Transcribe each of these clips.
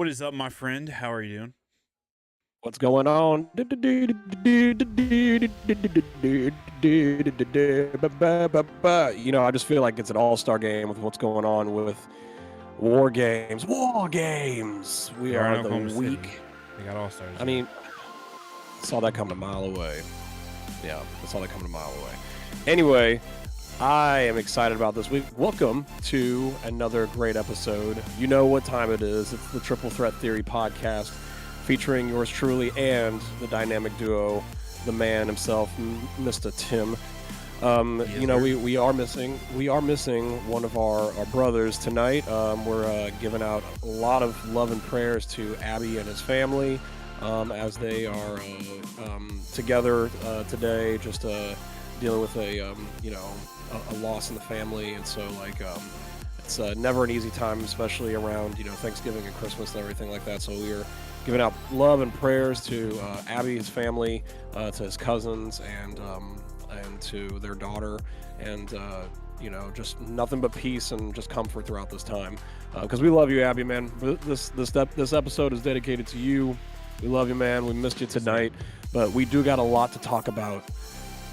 What is up, my friend? How are you doing? What's going on? I just feel like it's an all-star game with what's going on with war games. War games. We They are in are the Oklahoma City. week. They got all stars I there. mean, saw that coming a mile away. Yeah, I saw that coming a mile away. Anyway, I am excited about this week. Welcome to another great episode. You know what time it is. It's the Triple Threat Theory podcast featuring yours truly and the dynamic duo, the man himself, Mr. Tim. We are missing one of our brothers tonight. We're giving out a lot of love and prayers to Abby and his family as they are together today, just dealing with a loss in the family, and so it's never an easy time, especially around Thanksgiving and Christmas and everything like that. So we are giving out love and prayers to Abby, his family, to his cousins, and to their daughter, and just nothing but peace and just comfort throughout this time. Because we love you, Abby, man. This episode is dedicated to you. We love you, man. We missed you tonight, but we do got a lot to talk about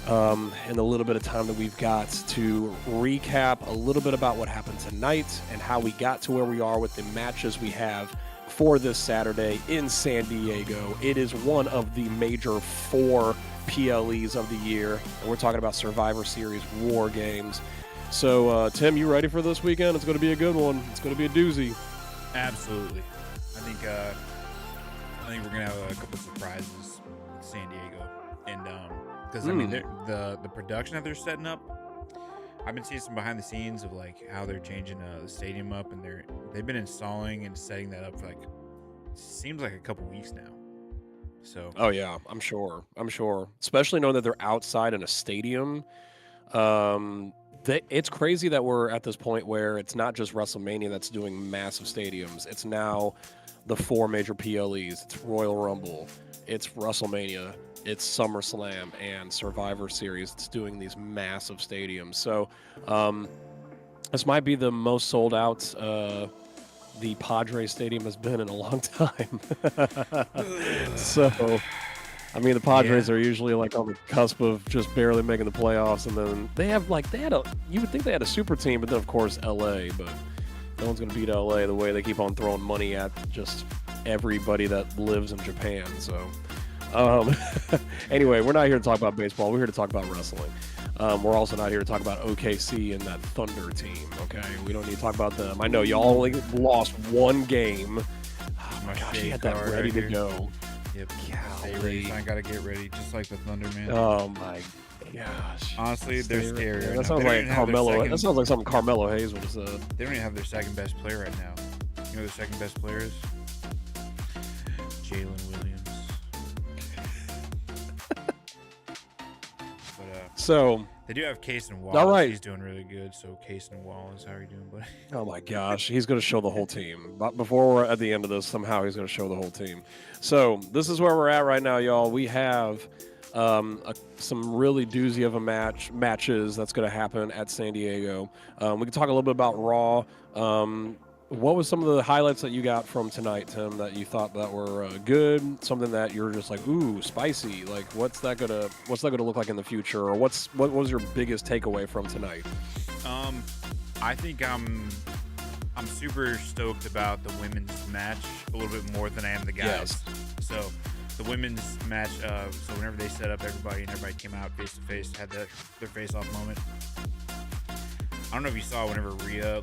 in the little bit of time that we've got to recap a little bit about what happened tonight and how we got to where we are with the matches we have for this Saturday in San Diego. It is one of the major 4 PLEs of the year, and we're talking about Survivor Series War Games. So, Tim, you ready for this weekend? It's going to be a good one. It's going to be a doozy. Absolutely. I think we're gonna have a couple surprises in San Diego, and because I mean the production that they're setting up. I've been seeing some behind the scenes of like how they're changing the stadium up, and they've been installing and setting that up for seems like a couple weeks now. So Oh yeah, I'm sure. Especially knowing that they're outside in a stadium. It's crazy that we're at this point where it's not just WrestleMania that's doing massive stadiums. It's now the 4 major PLEs. It's Royal Rumble, it's WrestleMania, it's SummerSlam, and Survivor Series. It's doing these massive stadiums. So this might be the most sold out the Padres Stadium has been in a long time. So, I mean, the Padres are usually like on the cusp of just barely making the playoffs, and then you would think they had a super team, but then of course LA, but no one's going to beat LA the way they keep on throwing money at just everybody that lives in Japan. So, anyway, we're not here to talk about baseball. We're here to talk about wrestling. We're also not here to talk about OKC and that Thunder team, okay? We don't need to talk about them. I know y'all only lost 1 game. Oh my gosh, he had that ready to go. Yep. I gotta get ready, just like the Thunder, man. Oh my gosh. Honestly, they're scary. That sounds like Carmelo. That sounds like something Carmelo Hayes would have said. They don't even have their second best player right now. You know their second best player is? Jalen Williams. So they do have Case and Wallace. All right. He's doing really good. So Case and Wallace, how are you doing, buddy? Oh my gosh, he's going to show the whole team. But before we're at the end of this, somehow he's going to show the whole team. So this is where we're at right now, y'all. We have some really doozy of matches that's going to happen at San Diego. We can talk a little bit about Raw. What was some of the highlights that you got from tonight, Tim, that you thought that were good? Something that you're just like, ooh, spicy. Like, what's that gonna look like in the future? Or what was your biggest takeaway from tonight? I think I'm super stoked about the women's match a little bit more than I am the guys. Yes. So the women's match. So whenever they set up everybody and everybody came out face to face, had their face off moment. I don't know if you saw whenever Rhea,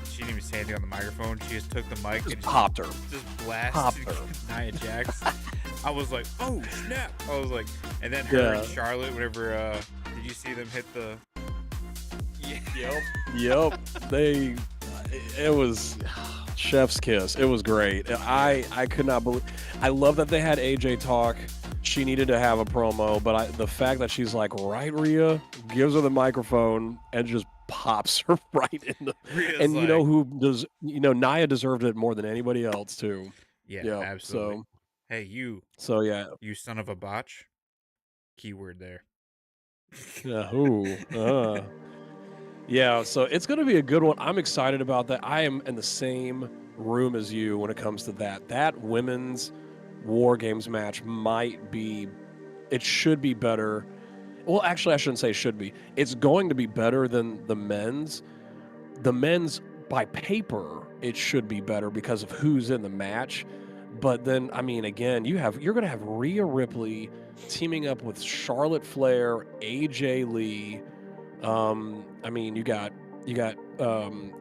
she didn't even say anything on the microphone. She just took the mic and popped her. Just blasted Nia Jax. I was like, oh, snap. I was like, and then her and Charlotte, whenever, did you see them hit the... Yep. It was chef's kiss. It was great. I could not believe... I love that they had AJ talk. She needed to have a promo, but the fact that she's like, right, Rhea, gives her the microphone and just pops her right in the... Rhea's and Nia deserved it more than anybody else, too. Yeah, absolutely. So, hey, you. So, yeah. You son of a botch. Keyword there. Yeah, so it's going to be a good one. I'm excited about that. I am in the same room as you when it comes to that. That women's War Games match might be, it should be better. Well, actually, I shouldn't say should be. It's going to be better than the men's. The men's, by paper, it should be better because of who's in the match. But then, I mean, again, you're going to have Rhea Ripley teaming up with Charlotte Flair, AJ Lee. I mean, you got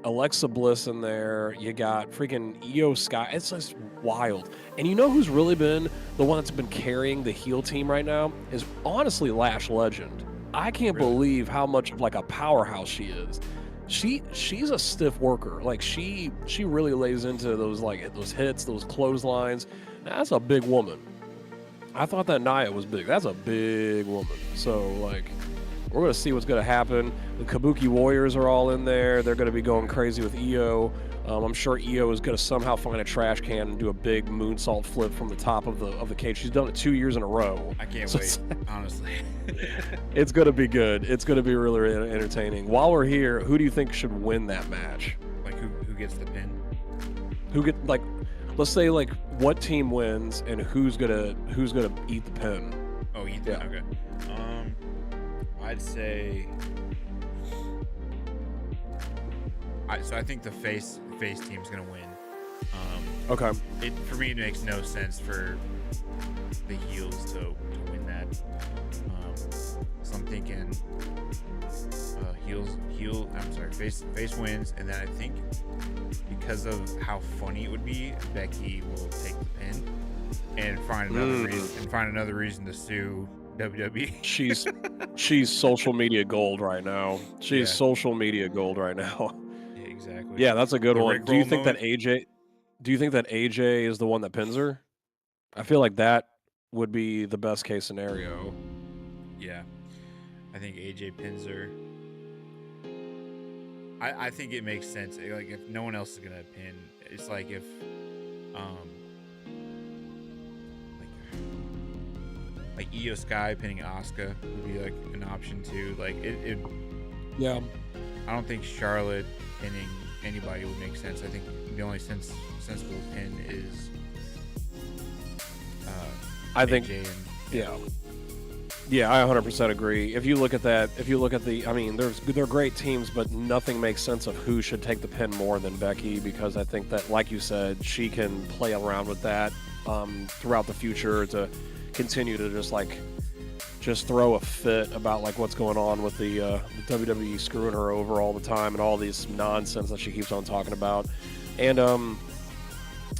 Alexa Bliss in there. You got freaking Io Sky. It's just wild. And you know who's really been the one that's been carrying the heel team right now is honestly Lash Legend. I can't believe how much of like a powerhouse she is. She's a stiff worker. Like she really lays into those hits, those clotheslines. That's a big woman. I thought that Nia was big. That's a big woman. So like, we're going to see what's going to happen. The Kabuki Warriors are all in there. They're going to be going crazy with Io. I'm sure Io is going to somehow find a trash can and do a big moonsault flip from the top of the cage. She's done it 2 years in a row. I can't wait, honestly. It's going to be good. It's going to be really entertaining. While we're here, who do you think should win that match? Like who gets the pin? Let's say like what team wins and who's gonna eat the pin? Oh, eat the pin. Okay. I'd say. I think the face team's gonna win. Okay. For me, it makes no sense for the heels to win that. So I'm thinking face wins, and then I think because of how funny it would be, Becky will take the pin and find another reason to sue WWE. She's social media gold right now. She's social media gold right now. Yeah, exactly. Yeah, that's a good one. Do you think that AJ is the one that pins her? I feel like that would be the best case scenario. Yeah. I think AJ pins her. I think it makes sense. Like if no one else is gonna pin, it's like if like Io Sky pinning Asuka would be like an option too. Like it Yeah. I don't think Charlotte pinning anybody would make sense. I think the only sensible pin is I think AJ and Yeah, I 100% agree. If you look at I mean, they're great teams, but nothing makes sense of who should take the pin more than Becky, because I think that, like you said, she can play around with that throughout the future to continue to just throw a fit about like what's going on with the WWE screwing her over all the time and all these nonsense that she keeps on talking about. And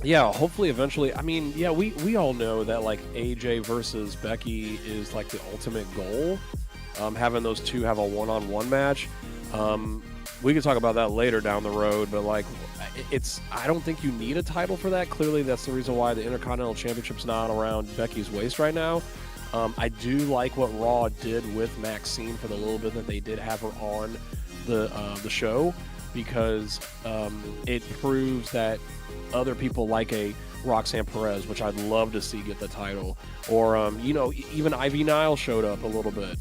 yeah, hopefully eventually, I mean, yeah, we all know that like AJ versus Becky is like the ultimate goal. Having those two have a one-on-one match. We could talk about that later down the road, but like I don't think you need a title for that. Clearly that's the reason why the Intercontinental Championship's not around Becky's waist right now. I do like what Raw did with Maxine for the little bit that they did have her on the show, because it proves that other people like a Roxanne Perez, which I'd love to see get the title, or even Ivy Nile showed up a little bit,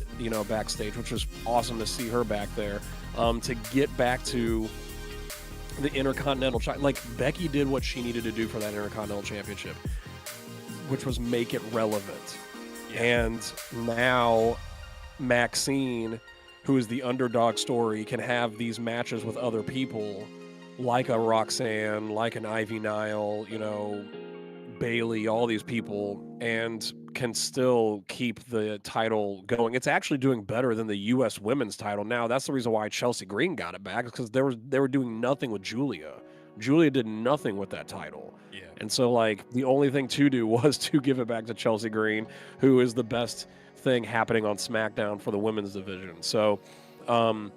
backstage, which was awesome to see her back there, to get back to the Intercontinental like Becky did what she needed to do for that Intercontinental Championship, which was make it relevant. And now Maxine, who is the underdog story, can have these matches with other people like a Roxanne, like an Ivy Nile, Bailey, all these people, and can still keep the title going. It's actually doing better than the U.S. women's title now. That's the reason why Chelsea Green got it back, because they were doing nothing with Julia. Julia did nothing with that title. Yeah. And so, like, the only thing to do was to give it back to Chelsea Green, who is the best thing happening on SmackDown for the women's division. So, so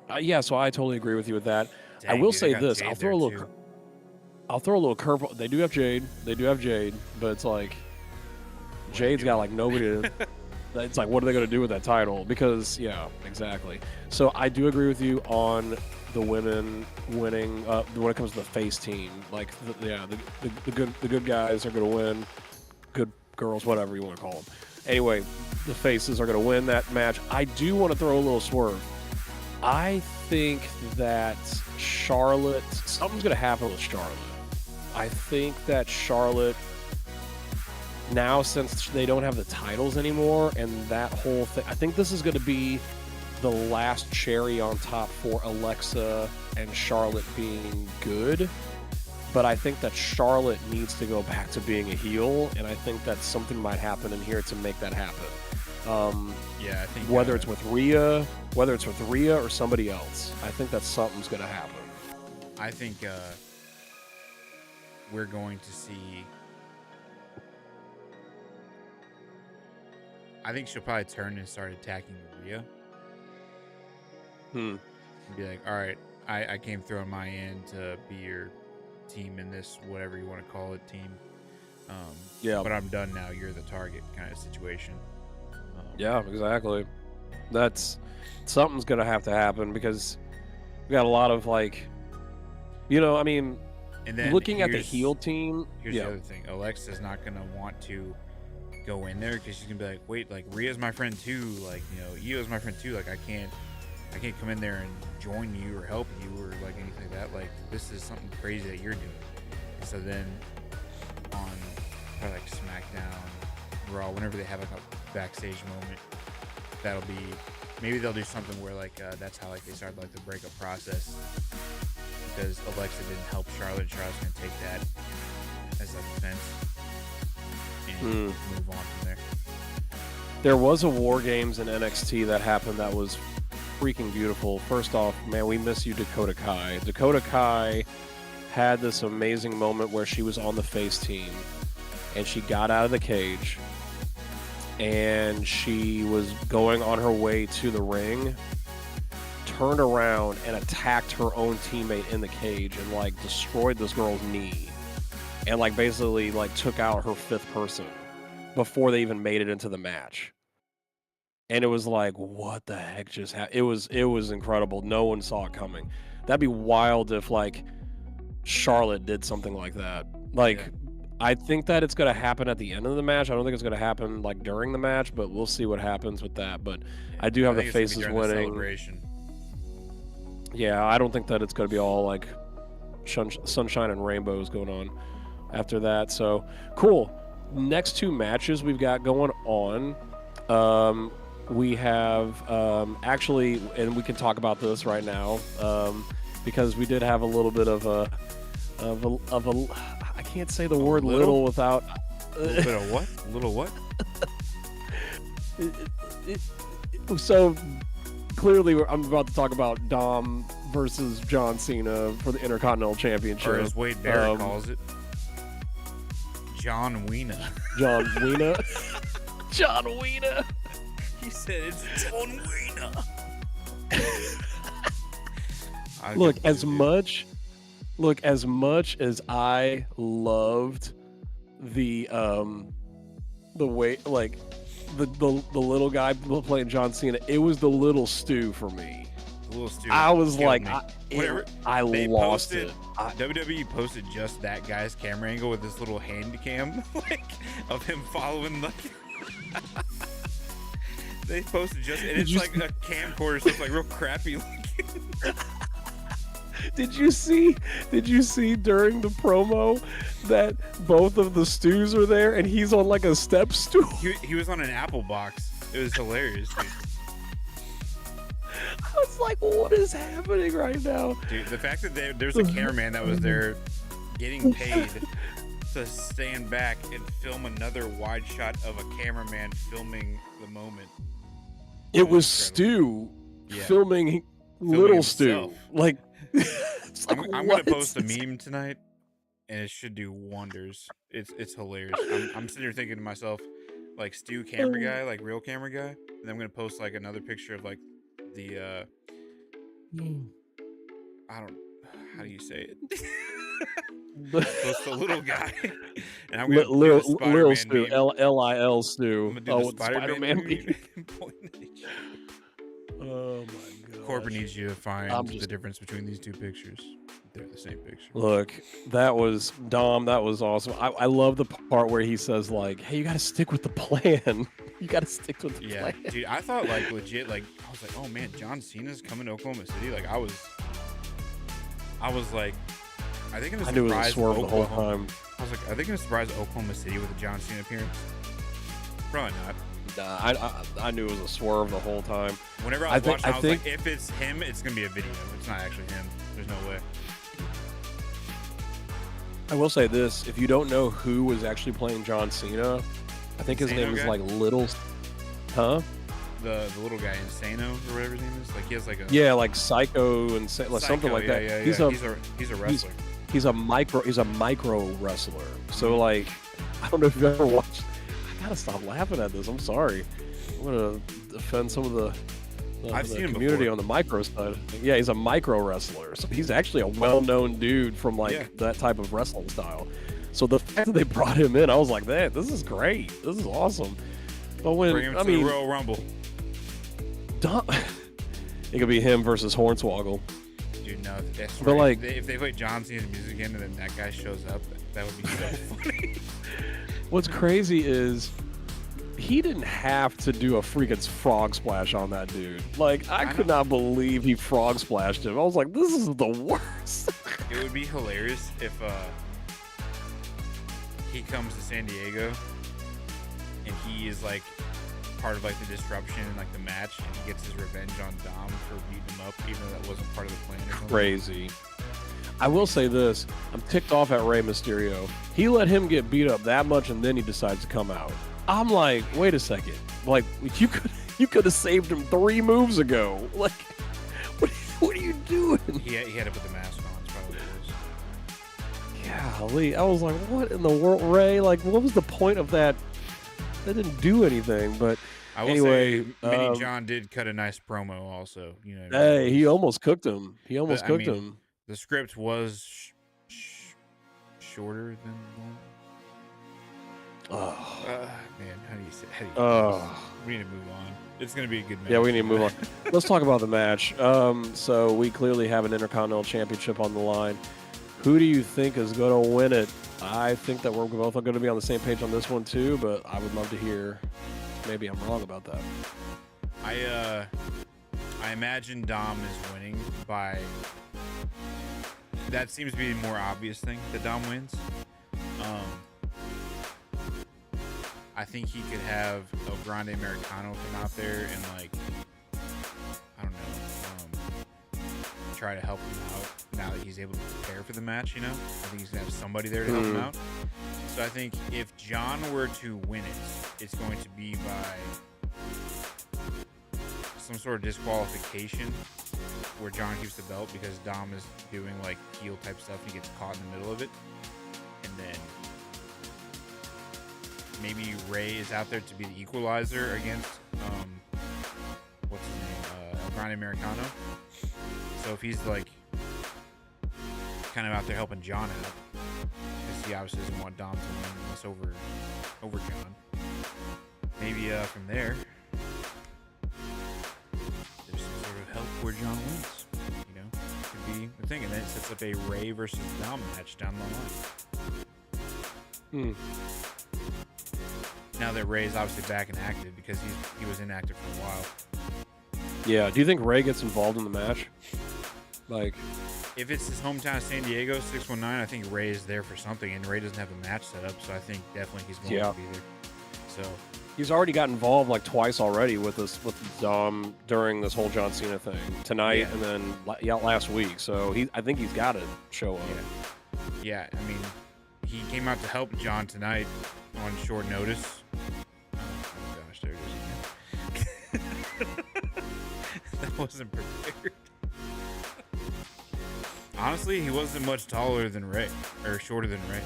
I totally agree with you with that. Dang, I will dude, say got this. Jade I'll throw a little curveball. They do have Jade, but it's like Jade's got like nobody to. It's like, what are they going to do with that title? Because, yeah, exactly. So I do agree with you on the women winning when it comes to the face team. Like, the good guys are going to win. Good girls, whatever you want to call them. Anyway, the faces are going to win that match. I do want to throw a little swerve. I think that something's going to happen with Charlotte. I think that Charlotte, now since they don't have the titles anymore and that whole thing, I think this is going to be the last cherry on top for Alexa and Charlotte being good. But I think that Charlotte needs to go back to being a heel, and I think that something might happen in here to make that happen. Yeah, I think whether it's with Rhea or somebody else, I think that something's going to happen. I think we're going to see. I think she'll probably turn and start attacking Rhea. And be like, all right, I came through on my end to be your team in this, whatever you want to call it, team. Yeah. But I'm done now. You're the target kind of situation. Yeah, exactly. That's something's going to have to happen because we got a lot of like, I mean, and then looking at the heel team. Here's the other thing. Alexa's not going to want to go in there because she's going to be like, wait, like Rhea's my friend too. Like, Io's my friend too. Like, I can't come in there and join you or help you or like anything like that. Like, this is something crazy that you're doing. And so then on probably like SmackDown, Raw, whenever they have like a backstage moment, that'll be, maybe they'll do something where like that's how like they started like the breakup process, because Alexa didn't help Charlotte. Charlotte's gonna take that as like defense and move on from there. There was a War Games in NXT that happened that was freaking beautiful. First off, man, we miss you, Dakota Kai. Dakota Kai had this amazing moment where she was on the face team and she got out of the cage and she was going on her way to the ring, turned around and attacked her own teammate in the cage and like destroyed this girl's knee and like basically like took out her fifth person before they even made it into the match. And it was like, what the heck just happened? It was incredible. No one saw it coming. That'd be wild if like Charlotte did something like that. Like, yeah. I think that it's going to happen at the end of the match. I don't think it's going to happen like during the match, but we'll see what happens with that. But I do have the faces winning. Yeah, I don't think that it's going to be all like sunshine and rainbows going on after that. So cool. Next two matches we've got going on. We have actually, and we can talk about this right now, because we did have a little bit of a I can't say the word little without a little bit of what? Little what? So clearly, I'm about to talk about Dom versus John Cena for the Intercontinental Championship. Or as Wade Barrett calls it, John Wiener. John Wiener. John Wiener. He said it's John Wiener. Look, as much as I loved the way like the little guy playing John Cena, it was the little Stu for me. The little Stu. I was like, I lost posted, it. WWE posted just that guy's camera angle with this little hand cam, like of him following the. They posted just, and it's like a camcorder, so it's like real crappy looking. Did you see during the promo that both of the Stews are there and he's on like a step stool? He was on an apple box. It was hilarious, dude. I was like, what is happening right now? Dude, the fact that there's a cameraman that was there getting paid to stand back and film another wide shot of a cameraman filming the moment. It was Stu filming little Stu. Like, I'm gonna post a meme tonight, and it should do wonders. It's hilarious. I'm sitting here thinking to myself, like Stu camera guy, like real camera guy, and I'm gonna post like another picture of like the how do you say it? Post the little guy, and I'm gonna do a Spider-Man Lil Stu, Lil Stu. I'm gonna do the Spider-Man meme. Oh my god! Corbin needs you to find the difference between these two pictures. They're the same picture. Look, that was Dom. That was awesome. I love the part where he says like, "Hey, you got to stick with the plan." You got to stick with the Yeah, plan. dude, I thought like legit, like I was like, oh man, John Cena's coming to Oklahoma City. Like I was like, I think it was I knew it was a surprise swerve the whole Oklahoma. time. I was like, are they gonna surprise Oklahoma City with a John Cena appearance? Probably not. Nah, I knew it was a swerve the whole time. Whenever I was watching, I was like, if it's him, it's gonna be a video. It's not actually him. There's no way. I will say this: if you don't know who was actually playing John Cena, I think his Insano name is guy? like Little, huh? The little guy, Insano or whatever his name is. Like he has like a Yeah, like Psycho and like something Psycho, like that. Yeah, He's a wrestler. He's a micro wrestler. So like, I don't know if you've ever watched. I gotta stop laughing at this. I'm sorry. I'm gonna offend some of the I've seen him community before. on the micro side. Yeah, he's a micro wrestler. So he's actually a well-known dude from like that type of wrestling style. So the fact that they brought him in, I was like, "That this is great. This is awesome." But when Bring him to the Royal Rumble. It could be him versus Hornswoggle. Dude, no. That's But, right. like- if they play John Cena's music again and then that guy shows up, that would be so funny. What's crazy is he didn't have to do a freaking frog splash on that dude. Like, I could not believe he frog splashed him. I was like, this is the worst. It would be hilarious if he comes to San Diego and he is like part of like the disruption and like the match, and he gets his revenge on Dom for beating him up, even though that wasn't part of the plan or something. Crazy. I will say this. I'm ticked off at Rey Mysterio. He let him get beat up that much and then he decides to come out. I'm like, wait a second. Like, you could have saved him 3 moves ago. Like, what are you doing? He had to put the mask on. That's probably what it was. Golly, I was like, what in the world, Ray? Like, what was the point of that? That didn't do anything, but I will anyway, say, Mini John did cut a nice promo also. You know, hey, he almost cooked him. He almost cooked him. The script was shorter than normal. Oh, man, how do you say? We need to move on. It's gonna be a good match. yeah, we need to move on. Let's talk about the match. So we clearly have an Intercontinental Championship on the line. Who do you think is going to win it? I think that we're both going to be on the same page on this one too, but I would love to hear. Maybe I'm wrong about that. I imagine Dom is winning by. That seems to be the more obvious thing that Dom wins. I think he could have El Grande Americano come out there and like, I don't know, try to help him out now that he's able to prepare for the match. You know, I think he's gonna have somebody there to help him out. So I think if John were to win it, it's going to be by some sort of disqualification where John keeps the belt because Dom is doing like heel type stuff and he gets caught in the middle of it. And then maybe Ray is out there to be the equalizer against what's his name? El Grande Americano. So if he's like kind of out there helping John out, because he obviously doesn't want Dom to win this over John. Maybe from there there's some sort of help where John wins. You know, could be the thing, and then it sets up a Ray versus Dom match down the line. Now that Ray is obviously back and active because he was inactive for a while. Yeah. Do you think Ray gets involved in the match? Like, if it's his hometown of San Diego, 619, I think Ray is there for something, and Ray doesn't have a match set up, so I think definitely he's going to be there. So he's already got involved like twice already with Dom during this whole John Cena thing tonight and then last week. So I think he's got to show up. Yeah, I mean, he came out to help John tonight on short notice. Oh gosh, there it is again. That wasn't prepared. Honestly, he wasn't much taller than Ray, or shorter than Ray.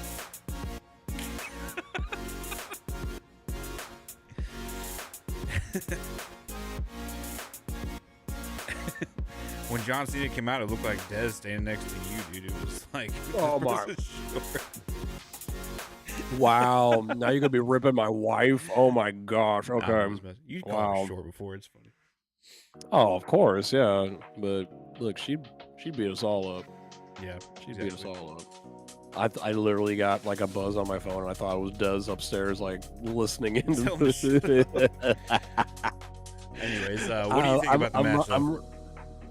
When John Cena came out, it looked like Dez standing next to you, dude. It was like, oh my. Wow, now you're gonna be ripping my wife. Oh my gosh. Okay. You called her short before. It's funny. Oh, of course, yeah. But look, she beat us all up. Yeah, she beat us all up. I literally got like a buzz on my phone, and I thought it was Dez upstairs, like listening into So this. Anyways, what do you think about the matchup?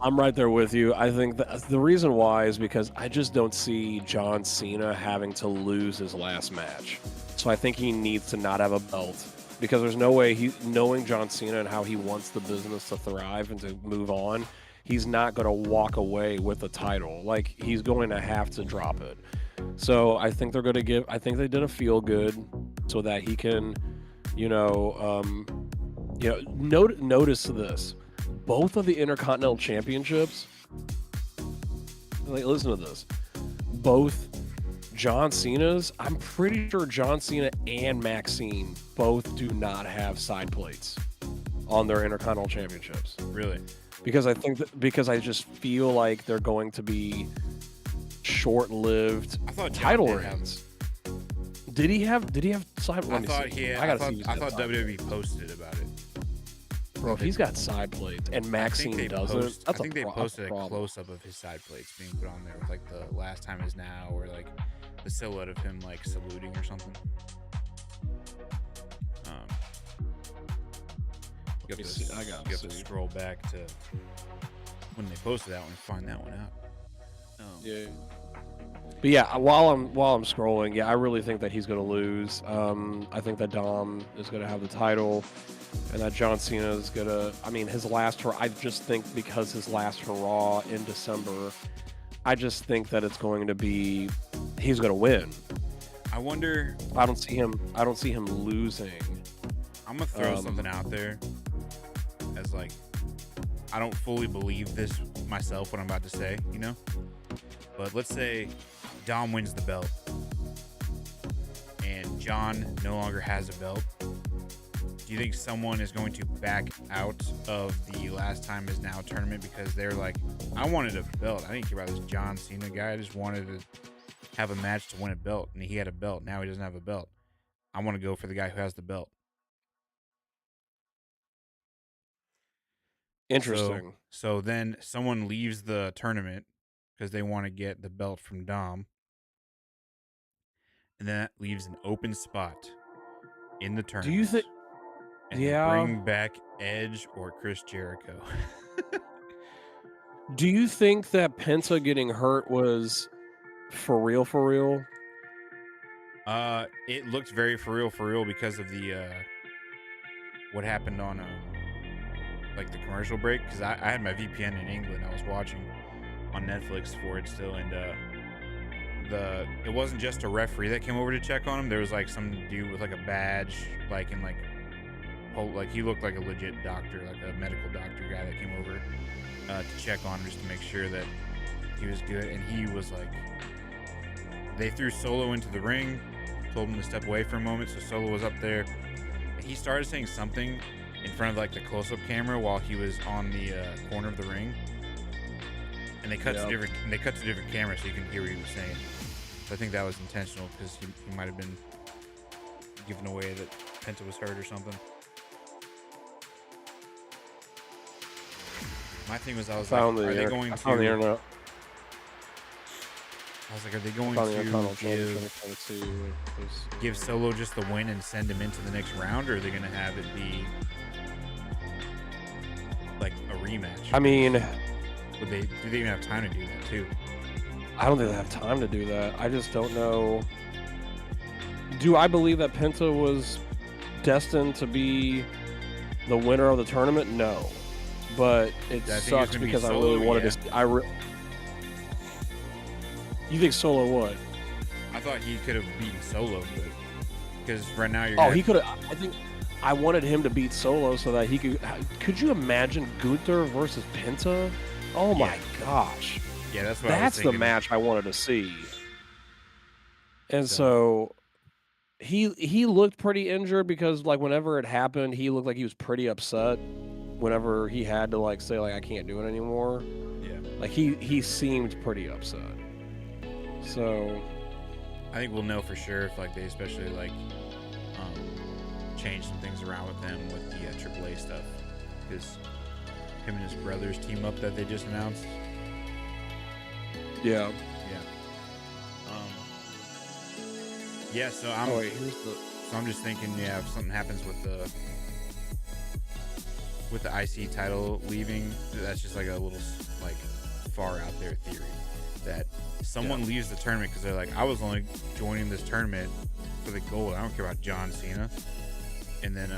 I'm right there with you. I think the reason why is because I just don't see John Cena having to lose his last match. So I think he needs to not have a belt, because there's no way knowing John Cena and how he wants the business to thrive and to move on, he's not going to walk away with the title. Like, he's going to have to drop it. So I think they're going to I think they did a feel good so that he can, notice this. Both of the Intercontinental Championships, like, listen to this. Both John Cena's, I'm pretty sure John Cena and Maxine both do not have side plates on their Intercontinental Championships. Really? Because I just feel like they're going to be short-lived title reigns. Did he have side? I thought WWE posted about it. Bro, if he's got side plates and Maxine doesn't, I think they posted a close-up of his side plates being put on there with like the last time is now, or like the silhouette of him like saluting or something. You have to scroll back to when they posted that one and find that one out. Yeah. But yeah, while I'm scrolling, yeah, I really think that he's going to lose. I think that Dom is going to have the title, and that John Cena is going to. I mean, I just think because his last hurrah in December, I just think that it's going to be he's going to win. I wonder. I don't see him losing. I'm gonna throw something out there as like, I don't fully believe this myself what I'm about to say, but let's say Dom wins the belt and John no longer has a belt. Do you think someone is going to back out of the last time is now tournament because they're like, I wanted a belt, I didn't care about this John Cena guy, I just wanted to have a match to win a belt, and he had a belt, now he doesn't have a belt, I want to go for the guy who has the belt? Interesting. So then someone leaves the tournament because they want to get the belt from Dom, and that leaves an open spot in the tournament. Do you think? And they bring back Edge or Chris Jericho. Do you think that Penta getting hurt was for real? For real? It looked very for real because of the what happened on like the commercial break, because I had my VPN in England. I was watching on Netflix for it still, and it wasn't just a referee that came over to check on him. There was like some dude with like a badge, like in like he looked like a legit doctor, like a medical doctor guy that came over to check on him just to make sure that he was good. And he was like, they threw Solo into the ring, told him to step away for a moment, so Solo was up there, and he started saying something in front of like the close-up camera while he was on the corner of the ring, and they cut to different cameras so you can hear what he was saying. So I think that was intentional because he might have been giving away that Penta was hurt or something. My thing was, I was like, are they going to give Solo just the win and send him into the next round, or are they going to have it be like a rematch? I mean, do they even have time to do that too? I don't think they have time to do that. I just don't know. Do I believe that Penta was destined to be the winner of the tournament? No. But it sucks because I really wanted to. You think Solo what? I thought he could have beaten Solo, because right now you're. Oh, he could have. I think I wanted him to beat Solo so that he could. Could you imagine Gunther versus Penta? Oh my gosh. Yeah, that's the match I wanted to see. And so he looked pretty injured because like whenever it happened, he looked like he was pretty upset. Whenever he had to like say like I can't do it anymore. Yeah. Like he seemed pretty upset. So I think we'll know for sure if like they especially like change some things around with him with the AAA stuff, because him and his brothers team up that they just announced. Yeah. Yeah, so Oh wait, here's the. I'm just thinking, yeah, if something happens with the IC title leaving, that's just like a little like far out there theory that someone leaves the tournament because they're like, I was only joining this tournament for the gold. I don't care about John Cena. And then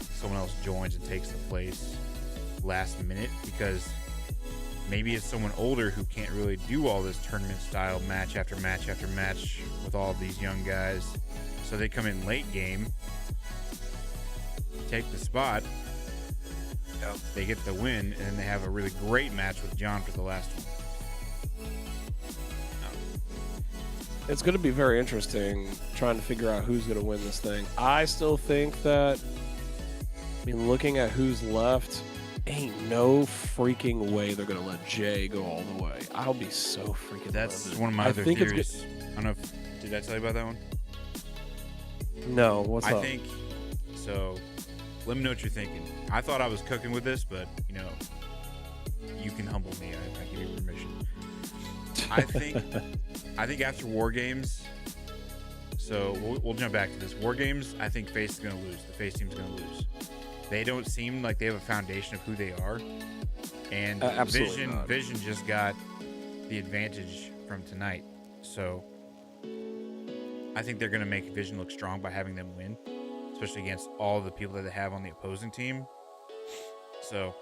someone else joins and takes the place last minute because maybe it's someone older who can't really do all this tournament style match after match after match with all of these young guys. So they come in late game, take the spot, they get the win, and then they have a really great match with John for the last one. It's going to be very interesting trying to figure out who's going to win this thing. I still think that, I mean, looking at who's left, ain't no freaking way they're going to let Jay go all the way. I'll be so freaking That's livid. one of my other theories. I don't know if, did I tell you about that one? No, what's up? I think, so, let me know what you're thinking. I thought I was cooking with this, but, you know, you can humble me. I give you permission. I think after War Games, so we'll jump back to this. War Games, I think Face is going to lose. The Face team's going to lose. They don't seem like they have a foundation of who they are. And Vision just got the advantage from tonight. So I think they're going to make Vision look strong by having them win, especially against all the people that they have on the opposing team. So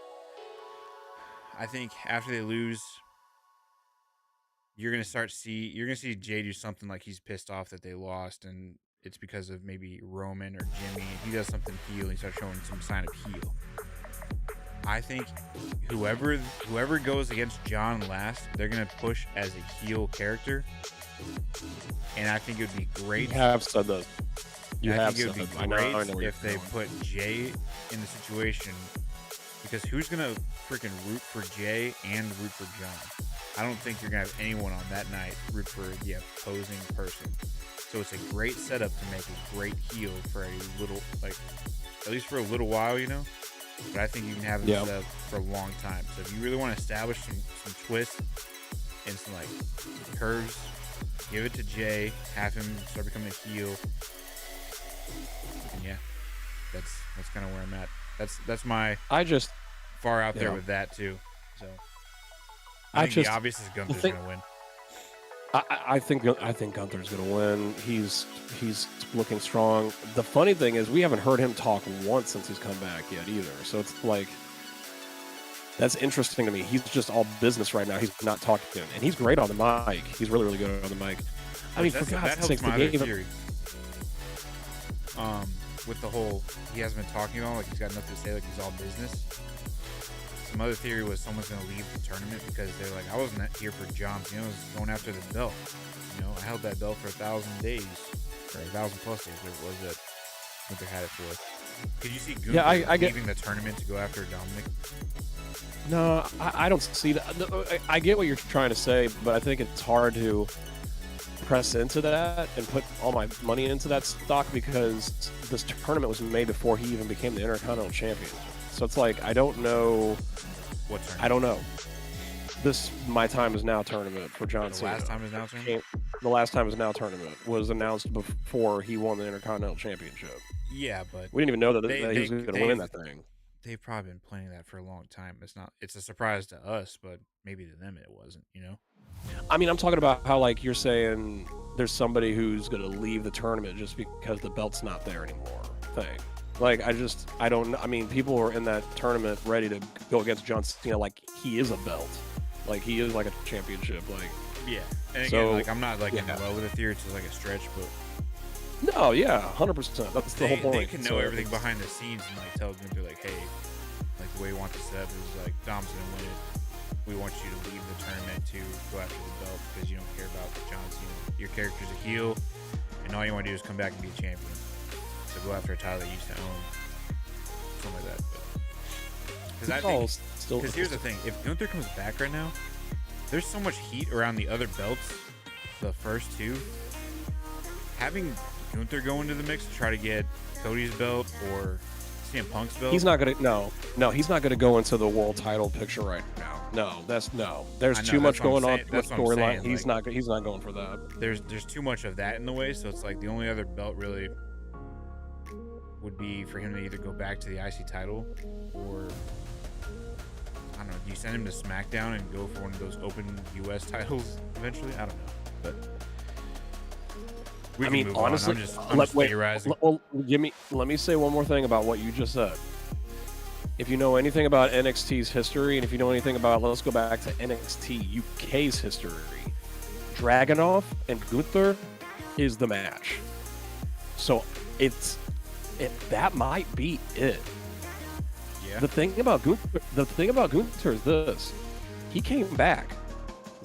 I think after they lose, you're gonna see Jay do something like he's pissed off that they lost, and it's because of maybe Roman or Jimmy. He does something heel, and he starts showing some sign of heel. I think whoever goes against John last, they're gonna push as a heel character, and I think it would be great. You have said that. I think it would be great if they put Jay in the situation, because who's gonna freaking root for Jay and root for John? I don't think you're going to have anyone on that night root for the opposing person. So it's a great setup to make a great heel for a little, like, at least for a little while, you know? But I think you can have it set up for a long time. So if you really want to establish some twists and some, like, curves, give it to Jay, have him start becoming a heel. And yeah, that's kind of where I'm at. That's my far out there with that, too. So I think the obvious is Gunther's going to win. I think Gunther's going to win. He's looking strong. The funny thing is we haven't heard him talk once since he's come back yet either. So it's like, that's interesting to me. He's just all business right now. He's not talking, and he's great on the mic. He's really, really good on the mic. I mean, for God's sake, my other theory. With the whole, he hasn't been talking at all, like he's got nothing to say, like he's all business. Some other theory was someone's going to leave the tournament because they're like, I wasn't here for John Cena, I was going after the belt. You know, I held that belt for 1,000 days, or 1,000 plus days, whatever it was that Gunther had it for. Could you see Gunther leaving the tournament to go after Dominic? No, I don't see that. No, I get what you're trying to say, but I think it's hard to press into that and put all my money into that stock because this tournament was made before he even became the Intercontinental Champion. So it's like, I don't know. What tournament? I don't know. This My Time Is Now tournament for John Cena. The Last Time Is Now tournament? The Last Time Is Now tournament was announced before he won the Intercontinental Championship. Yeah, but we didn't even know that he was going to win that thing. They've probably been planning that for a long time. It's a surprise to us, but maybe to them it wasn't, you know? I mean, I'm talking about how, like, you're saying there's somebody who's going to leave the tournament just because the belt's not there anymore thing. Like, I don't know. I mean, people were in that tournament ready to go against John Cena like he is a belt. Like, he is like a championship. Like, yeah. And again, like, I'm not, like, in love with the theory. It's just like a stretch, but... No, yeah, 100%. That's the whole point. They can know everything behind the scenes and, like, tell Gunther, like, hey, like, the way we want this set up is, like, Dom's going to win it. We want you to leave the tournament to go after the belt because you don't care about John Cena. Your character's a heel, and all you want to do is come back and be a champion. So go after a title that you used to own. Something like that. Because here's the thing. If Gunther comes back right now, there's so much heat around the other belts, the first two. Having Gunther go into the mix to try to get Cody's belt or CM Punk's belt. He's not going to, no, he's not going to go into the world title picture right now. No, that's no. There's I know too much that's what I'm going on saying. with That's what I'm storyline. saying. He's Like, not. He's not going for that. there's too much of that in the way. So it's like the only other belt really would be for him to either go back to the IC title, or I don't know. Do you send him to SmackDown and go for one of those open US titles eventually? I don't know, but we I can mean, move honestly, on. I'm just theorizing. well, let me say one more thing about what you just said. If you know anything about NXT's history, and if you know anything about, let's go back to NXT UK's history, Dragunov and Gunther is the match. So that might be it. Yeah. The thing about Gunther is this: he came back.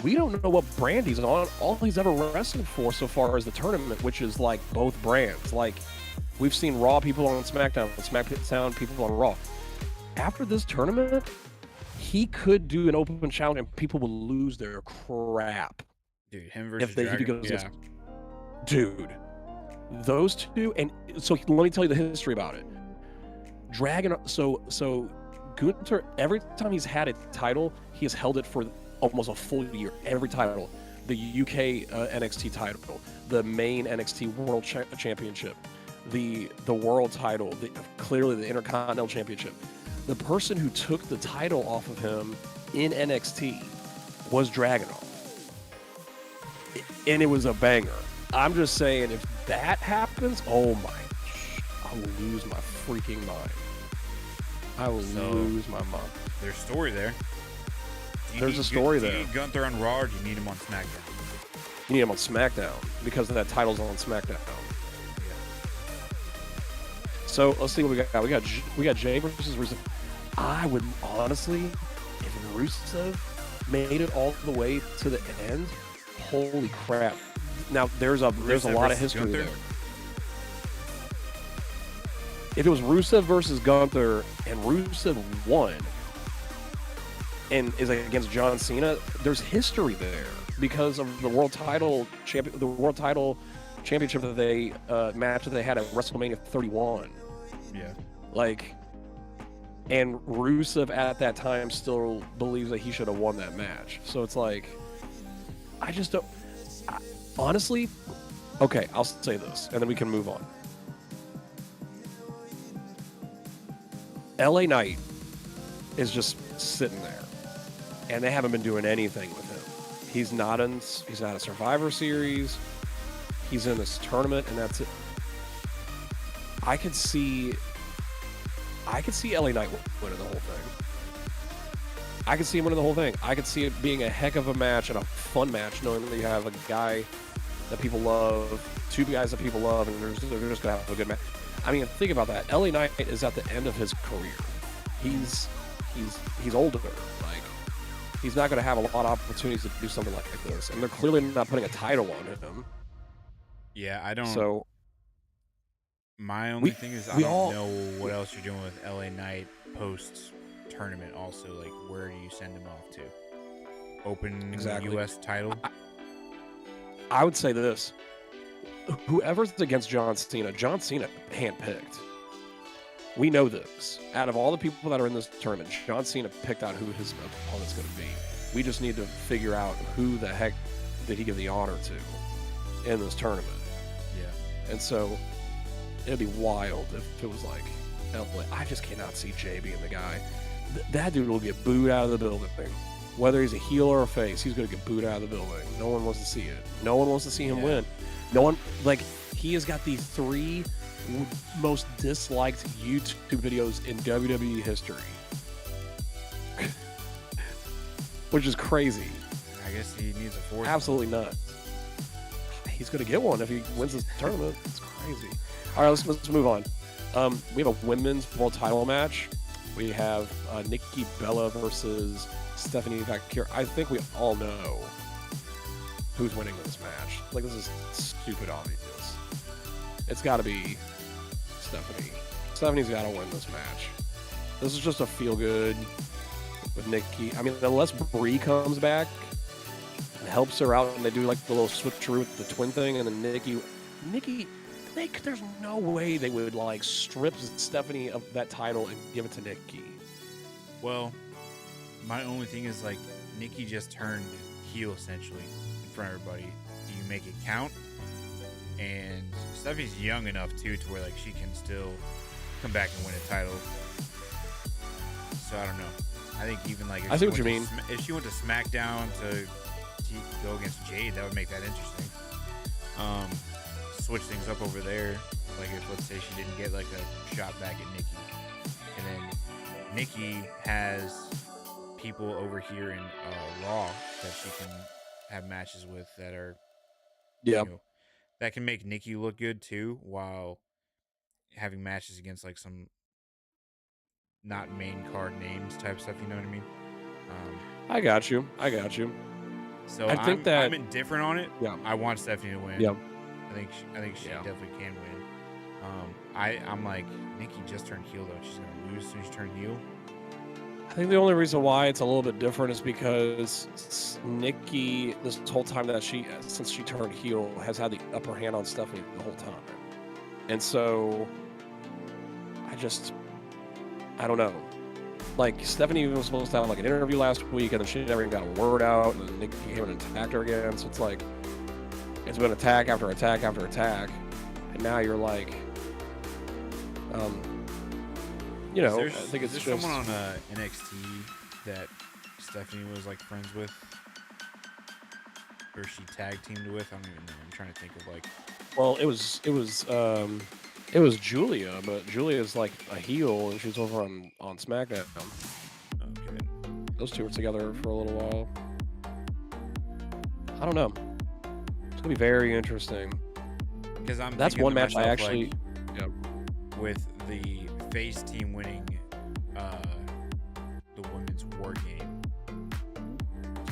We don't know what brand he's on. All he's ever wrestled for so far is the tournament, which is like both brands. Like, we've seen Raw people on SmackDown, and SmackDown people on Raw. After this tournament, he could do an open challenge, and people will lose their crap. Dude, him versus Dude, those two, and so let me tell you the history about it. So Gunther, every time he's had a title, he has held it for almost a full year. Every title, the UK NXT title, the main NXT World Championship, the World title, clearly the Intercontinental Championship. The person who took the title off of him in NXT was Dragunov, and it was a banger. I'm just saying, if that happens, oh my, I'll lose my freaking mind. I will lose my mind. There's story there. There's a story there. Do you need Gunther on Raw, or do you need him on SmackDown? You need him on SmackDown because that title's on SmackDown. Yeah. So let's see what we got. We got Jay versus Rusev. I would honestly, if Rusev made it all the way to the end, holy crap! Now there's a lot of history Gunther? there. If it was Rusev versus Gunther and Rusev won and is against John Cena, there's history there because of the world title championship that they match that they had at WrestleMania 31. Yeah. Like, and Rusev at that time still believes that he should have won that match. So it's like, I just don't. Honestly, okay, I'll say this, and then we can move on. LA Knight is just sitting there, and they haven't been doing anything with him. He's not a Survivor Series. He's in this tournament, and that's it. I could see LA Knight winning the whole thing. I could see him winning the whole thing. I could see it being a heck of a match and a fun match, knowing that you have a guy that people love, two guys that people love, and they're just gonna have a good match. I mean, think about that. LA Knight is at the end of his career. He's older. Like, he's not gonna have a lot of opportunities to do something like this, and they're clearly not putting a title on him. Yeah, I don't. So my only thing is I don't know what else you're doing with LA Knight post tournament. Also, like, where do you send him off to? Open US title? I would say this. Whoever's against John Cena handpicked. We know this. Out of all the people that are in this tournament, John Cena picked out who his opponent's going to be. We just need to figure out who the heck did he give the honor to in this tournament. Yeah. And so it'd be wild if it was like, I just cannot see Jay being the guy. That dude will get booed out of the building. Whether he's a heel or a face, he's going to get booed out of the building. No one wants to see it. No one wants to see him win. No one, like, he has got the 3 most disliked YouTube videos in WWE history. Which is crazy. I guess he needs a 4th. Absolutely nuts. He's going to get one if he wins this tournament. It's crazy. All right, let's move on. We have a women's world title match. We have Nikki Bella versus Stephanie Vaquero. I think we all know who's winning this match. Like, this is stupid obvious. It's got to be Stephanie. Stephanie's got to win this match. This is just a feel-good with Nikki. I mean, unless Brie comes back and helps her out, and they do, like, the little switcheroo with the twin thing, and then Nikki, there's no way they would, like, strip Stephanie of that title and give it to Nikki. Well, My only thing is like Nikki just turned heel essentially in front of everybody. Do you make it count? And Stephanie's young enough too to where like she can still come back and win a title. So I don't know. I think even like if I see what you mean. If she went to SmackDown to go against Jade, that would make that interesting. Switch things up over there. Like if let's say she didn't get like a shot back at Nikki, and then Nikki has people over here in Raw that she can have matches with that are, Yeah. that can make Nikki look good too, while having matches against like some not main card names type stuff. You know what I mean? I got you. So I think I'm indifferent on it. Yeah. I want Stephanie to win. Yeah. I think she definitely can win. I'm like, Nikki just turned heel though. She's gonna lose as soon as she turned heel. I think the only reason why it's a little bit different is because Nikki, this whole time that since she turned heel, has had the upper hand on Stephanie the whole time. And so, I don't know. Like, Stephanie was supposed to have like an interview last week, and then she never even got a word out, and then Nikki came and attacked her again. So it's like, it's been attack after attack after attack, and now you're like, I think it's just someone on NXT that Stephanie was like friends with, or she tag teamed with. I don't even know. I'm trying to think of like. Well, it was Julia, but Julia's like a heel, and she's over on SmackDown. Okay. Those two were together for a little while. I don't know. It's gonna be very interesting. Because that's one match I actually. Like, with the face team winning the women's war game,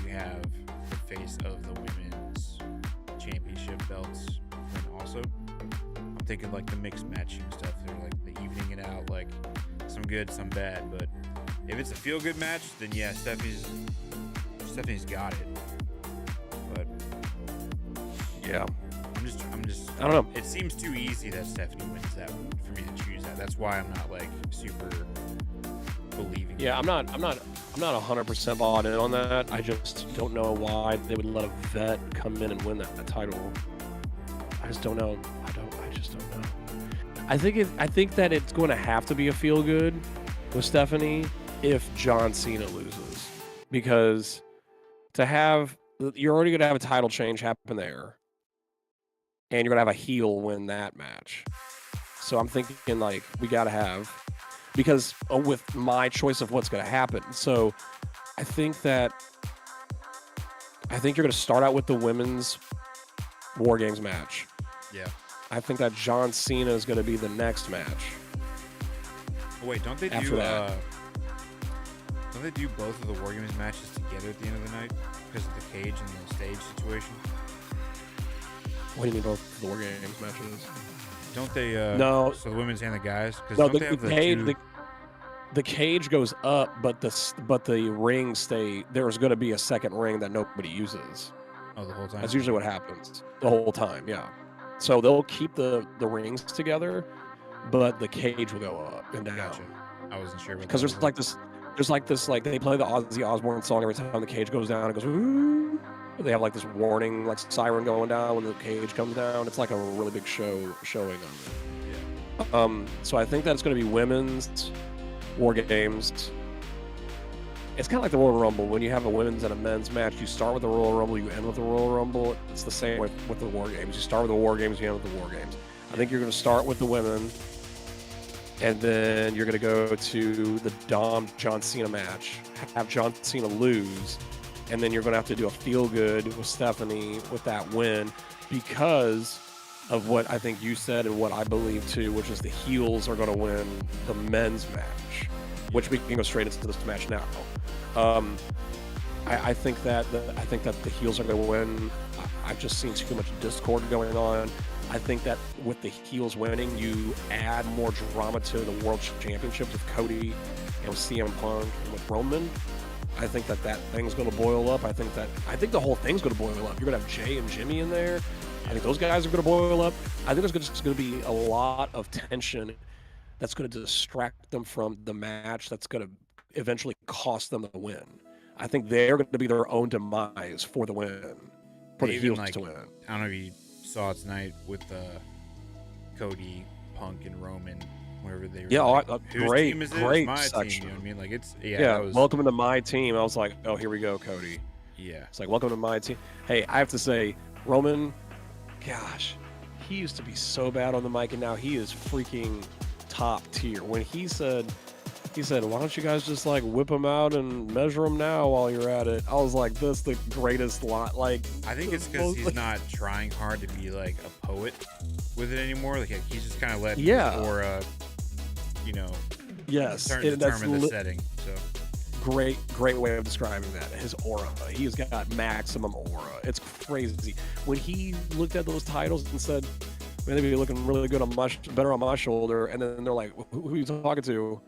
you have the face of the women's championship belts win also. I'm thinking like the mixed matching stuff. They're like the evening it out, like some good, some bad. But if it's a feel good match, then yeah, Stephanie's got it. But yeah. I don't know. It seems too easy that Stephanie wins that one for me to choose that. That's why I'm not like super believing. Yeah, I'm not 100% bought in on that. I just don't know why they would let a vet come in and win that title. I just don't know. I just don't know. I think that it's going to have to be a feel good with Stephanie if John Cena loses, because you're already going to have a title change happen there. And you're going to have a heel win that match. So I'm thinking, like, we got to have... Because with my choice of what's going to happen. So I think you're going to start out with the women's War Games match. Yeah. I think that John Cena is going to be the next match. Oh, wait, don't they do both of the War Games matches together at the end of the night? Because of the cage and the stage situation? What do you mean both the War Games matches? Don't they? No. So the women's and the guys. No, the cage goes up, but the rings stay. There's going to be a second ring that nobody uses. Oh, the whole time. That's usually what happens. The whole time, yeah. So they'll keep the rings together, but the cage will go up and down. Gotcha. I wasn't sure because there's like this. They play the Ozzy Osbourne song every time the cage goes down. It goes. Ooh. They have like this warning, like siren going down when the cage comes down. It's like a really big showing on it. Yeah. So I think that's going to be women's War Games. It's kind of like the Royal Rumble. When you have a women's and a men's match, you start with the Royal Rumble, you end with the Royal Rumble. It's the same with the War Games. You start with the War Games, you end with the War Games. I think you're going to start with the women, and then you're going to go to the John Cena match, have John Cena lose, and then you're going to have to do a feel-good with Stephanie with that win because of what I think you said and what I believe too, which is the heels are going to win the men's match, which we can go straight into this match now. I think that the heels are going to win. I've just seen too much discord going on. I think that with the heels winning, you add more drama to the World Championship with Cody and with CM Punk and with Roman. I think that thing's going to boil up. I think the whole thing's going to boil up. You're going to have Jay and Jimmy in there. I think those guys are going to boil up. I think there's just going to be a lot of tension that's going to distract them from the match. That's going to eventually cost them the win. I think they're going to be their own demise for the win, for the Even heels to win. I don't know if you saw it tonight with Cody, Punk, and Roman. Wherever they were, Yeah, whose great, team is this? great My section. team. You know what I mean? Like it's Yeah, that was, welcome to my team. I was like, oh, here we go, Cody. yeah. It's like, welcome to my team. Hey, I have to say, Roman, gosh, he used to be so bad on the mic, and now he is freaking top tier. When he said, why don't you guys just like whip him out and measure him now while you're at it? I was like, this is the greatest lot. Like, I think it's because he's not trying hard to be like a poet with it anymore. Like he's just kind of letting his aura, you know, determine the setting. So great way of describing that. His aura. He's got maximum aura. It's crazy. When he looked at those titles and said, man, they'd be looking really good better on my shoulder, and then they're like, who are you talking to?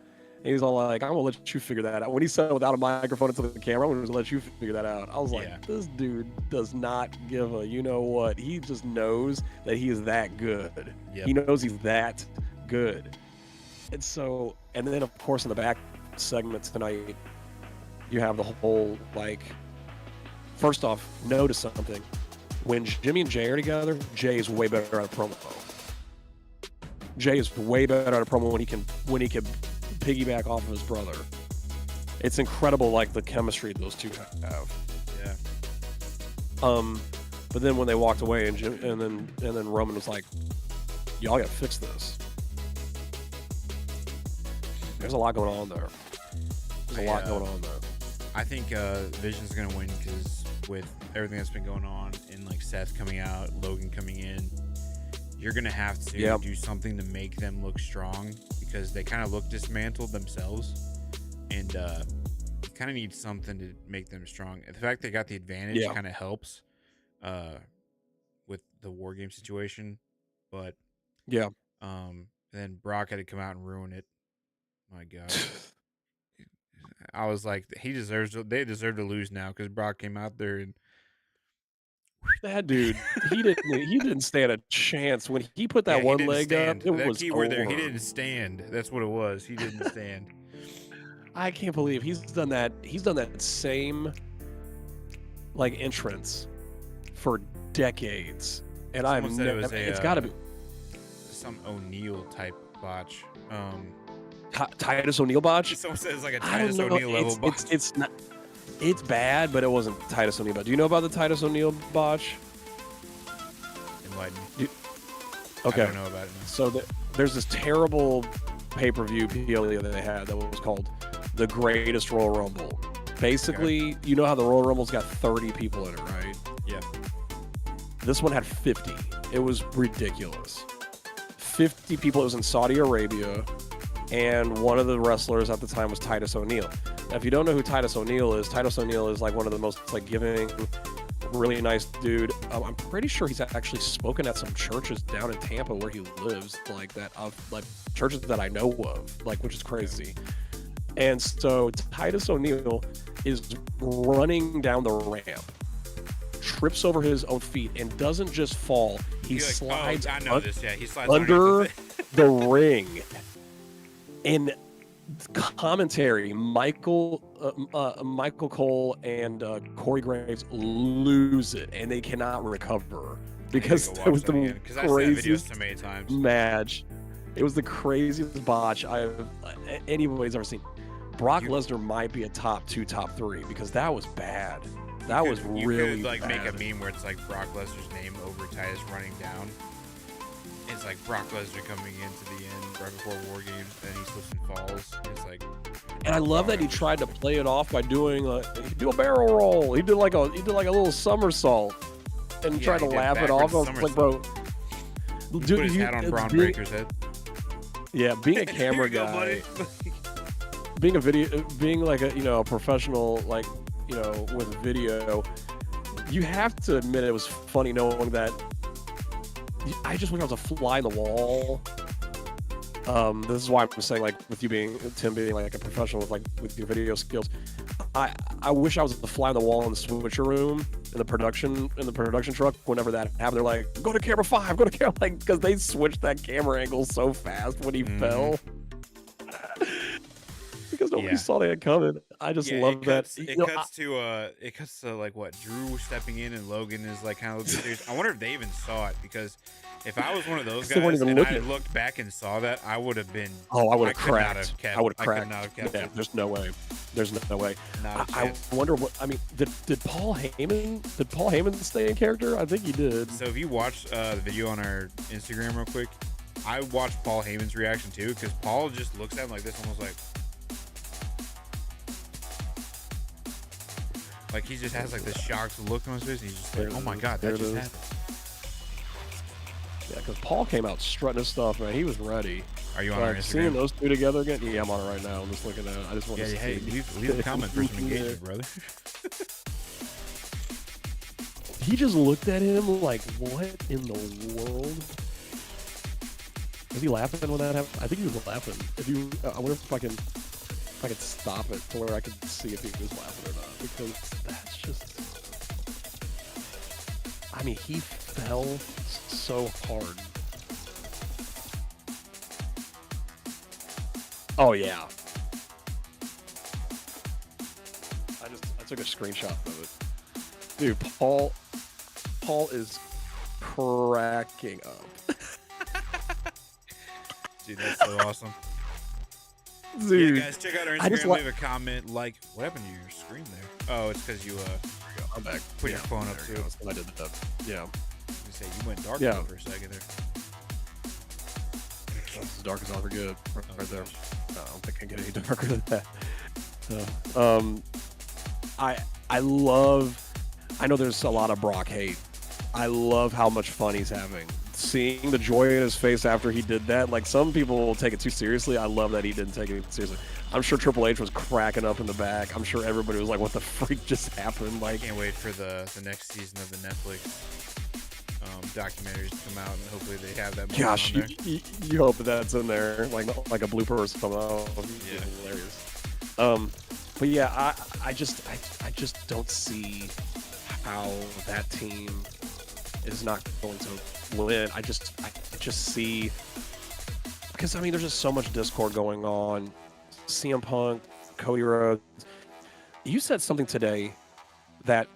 And he's all like, I'm gonna let you figure that out. When he said without a microphone into the camera, I'm gonna let you figure that out. I was like, this dude does not give a you know what. He just knows that he is that good. Yep. He knows he's that good. And so, and then of course in the back segment tonight, you have the whole like, first off, notice something. When Jimmy and Jay are together, Jay is way better at a promo. Jay is way better at a promo when he can piggyback off of his brother. It's incredible, like the chemistry those two have. Yeah. But then when they walked away, and then Roman was like, "Y'all gotta fix this." There's a lot going on there. There's a lot going on there. I think Vision's gonna win because with everything that's been going on, and like Seth coming out, Logan coming in, you're gonna have to do something to make them look strong because they kind of look dismantled themselves, and you kind of need something to make them strong. And the fact they got the advantage kind of helps with the War Game situation, but then Brock had to come out and ruin it. My God. I was like, they deserve to lose now because Brock came out there and that dude, he didn't stand a chance when he put that one leg up. It was key word there. He didn't stand. That's what it was. He didn't stand. I can't believe he's done that. He's done that same like entrance for decades, and it's got to be some O'Neal type botch. Titus O'Neal botch. Someone says like a Titus O'Neal level botch. It's not. It's bad, but it wasn't Titus O'Neal. Do you know about the Titus O'Neal botch? Enlighten me. Okay. I don't know about it. So there's this terrible pay-per-view PLE that they had that was called The Greatest Royal Rumble. Basically, you know how the Royal Rumble's got 30 people in it, right? Yeah. This one had 50. It was ridiculous. 50 people. It was in Saudi Arabia, and one of the wrestlers at the time was Titus O'Neal. Now, if you don't know who Titus O'Neal is like one of the most like giving, really nice dude. I'm pretty sure he's actually spoken at some churches down in Tampa where he lives, like that of like churches that I know of, like, which is crazy. And so Titus O'Neal is running down the ramp, trips over his own feet, and doesn't just fall. He slides he slides under the ring. In commentary, Michael Cole and Corey Graves lose it, and they cannot recover because it was the craziest match. It was the craziest botch anybody's ever seen. Brock Lesnar might be a top 2, top 3 because that was bad. That was really bad. Make a meme where it's like Brock Lesnar's name over Titus running down. It's like Brock Lesnar coming into the end right before War Games, and he slips and falls. It's like, and I love that he tried to play it off by doing a barrel roll. He did like a little somersault and tried to laugh it off. I was like, bro, dude, put his hat on Braun Breaker's head. Yeah, being a camera guy, being like a professional, like with video, you have to admit it was funny knowing that. I just wish I was a fly in the wall. This is why I'm saying, like, with you Tim being like a professional with your video skills. I wish I was the fly in the wall in the switcher room in the production truck. Whenever that happened, they're like, "Go to camera 5, go to camera," like, because they switched that camera angle so fast when he fell. Because because nobody Yeah. saw that coming. I just Yeah, love that. it cuts to like what Drew stepping in and Logan is like kind of looking serious. I wonder if they even saw it, because if I was one of those They weren't guys even and I looking. looked back and saw that, I would have been. Oh, I would have could not cracked. have kept. I would have I cracked. could not have kept Yeah, it. there's no way. There's no way. Not a I chance. wonder what. I mean, did Paul Heyman stay in character? I think he did. So if you watch the video on our Instagram real quick, I watched Paul Heyman's reaction too, because Paul just looks at him like this, almost like he just has like this shocked look on his face. And he's just like, "Oh my god, that just happened." Yeah, because Paul came out strutting his stuff, man. He was ready. Are you on our Instagram? Seeing those two together again? Yeah, I'm on it right now. I'm just looking at it. I just want to see. Hey, leave a comment for some engagement, brother. He just looked at him like, what in the world? Was he laughing when that happened? I think he was laughing. I wonder if I can stop it to where I can see if he was laughing or not, because that's just. I mean, he fell so hard. Oh yeah. I took a screenshot of it. Dude, Paul is cracking up. Dude, that's so awesome. Dude, yeah, guys, check out our Instagram. Leave a comment. Like, what happened to your screen there? Oh, it's because you I'm back. Put your phone up too. That's when I did that. Yeah. You say you went dark for a second there. It's as dark as all for good, right there. I don't think I can get any darker than that. I know there's a lot of Brock hate. I love how much fun he's having. Seeing the joy in his face after he did that, like some people will take it too seriously. I love that he didn't take it seriously. I'm sure Triple H was cracking up in the back. I'm sure everybody was like, "What the freak just happened?" Like, I can't wait for the next season of the Netflix documentaries to come out, and hopefully they have that. Gosh, on there. you hope that's in there, like a blooper or something. Oh, yeah, hilarious. But yeah, I just don't see how that team is not going to win. I just see, because I mean, there's just so much discord going on. CM Punk, Cody Rhodes. You said something today that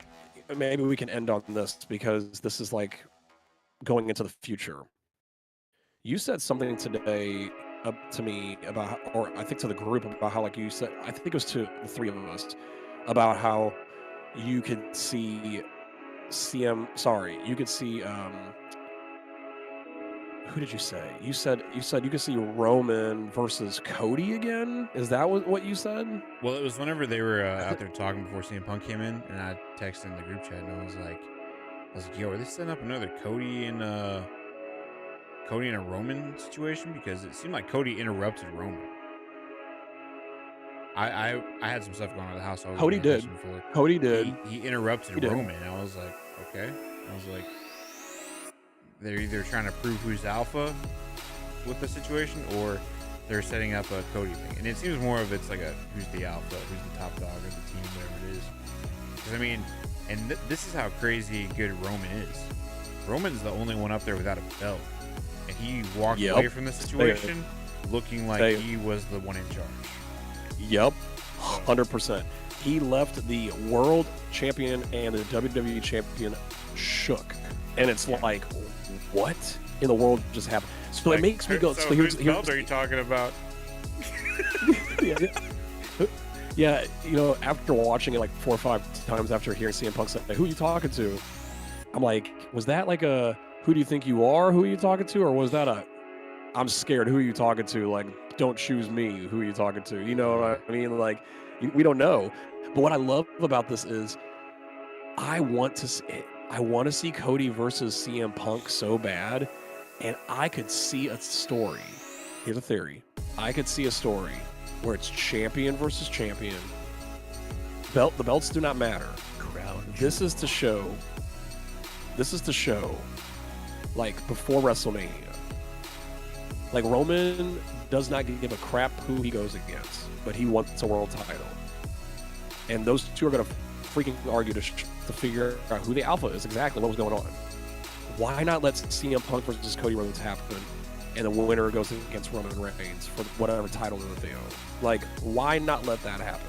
maybe we can end on this, because this is like going into the future. You said something today to me about, or I think to the group, about how, like you said, I think it was to the three of us, about how you could see you could see who did you say? You said you could see Roman versus Cody again? Is that what you said? Well, it was whenever they were out there talking before CM Punk came in, and I texted in the group chat, and I was like, "Yo, are they setting up another Cody and a Roman situation?" Because it seemed like Cody interrupted Roman. I had some stuff going on at the house. So Cody did. He interrupted Roman. And I was like, okay. I was like, they're either trying to prove who's alpha with the situation, or they're setting up a Cody thing. And it seems more of it's like a who's the alpha, who's the top dog of the team, whatever it is. Because I mean, and this is how crazy good Roman is. Roman's the only one up there without a belt, and he walked away from the situation looking like he was the one in charge. Yep, 100%. He left the world champion and the WWE champion shook, and it's like, what in the world just happened? So like, it makes me go. So whose belt are you talking about? Yeah, you know, after watching it like 4 or 5 times after hearing CM Punk say, "Who are you talking to?" I'm like, was that like a "Who do you think you are? Who are you talking to?" Or was that a "I'm scared, who are you talking to? Like, don't choose me, who are you talking to?" You know what I mean? Like, we don't know. But what I love about this is I want to see Cody versus CM Punk so bad, and I could see a story. Here's a theory. I could see a story where it's champion versus champion. The belts do not matter. This is to show, like, before WrestleMania. Like, Roman does not give a crap who he goes against, but he wants a world title. And those two are going to freaking argue to figure out who the alpha is, exactly what was going on. Why not let CM Punk versus Cody Rhodes happen? and the winner goes against Roman Reigns for whatever title that they own. Like, why not let that happen?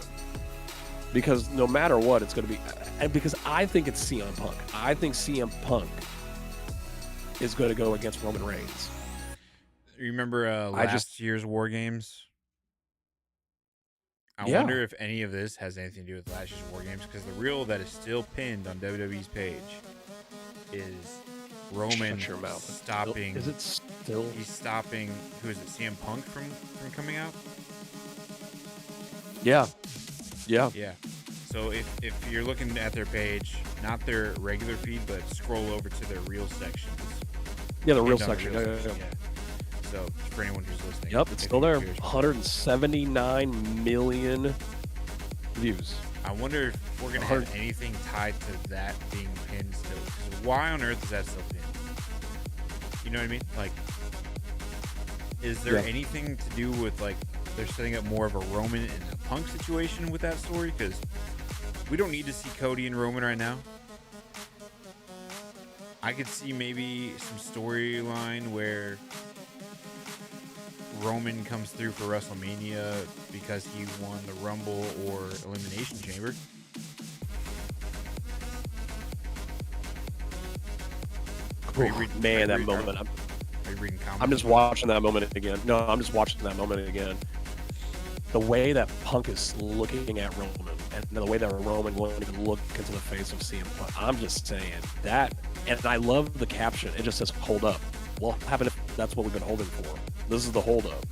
Because no matter what, it's going to be, and because I think it's CM Punk. I think CM Punk is going to go against Roman Reigns. You remember last year's War Games? I wonder if any of this has anything to do with last year's War Games, because the reel that is still pinned on WWE's page is Roman stopping. Is it still? He's stopping. Who is it? CM Punk from coming out. Yeah. So if you're looking at their page, not their regular feed, but scroll over to their reel section. Yeah, the reel section. Yeah. So for anyone who's listening, yep, it's still there. 179 million views. I wonder if we're gonna have anything tied to that being pinned still. Because why on earth is that still pinned? You know what I mean? Like, is there anything to do with like they're setting up more of a Roman and a Punk situation with that story? Because we don't need to see Cody and Roman right now. I could see maybe some storyline where Roman comes through for WrestleMania because he won the Rumble or Elimination Chamber. Man, that moment. Are you reading comments? I'm just watching that moment again. No, I'm just watching that moment again. The way that Punk is looking at Roman, and the way that Roman won't even look into the face of CM Punk. I'm just saying that, and I love the caption. It just says, "Hold up." Well, what happened if that's what we've been holding for? This is the hold up.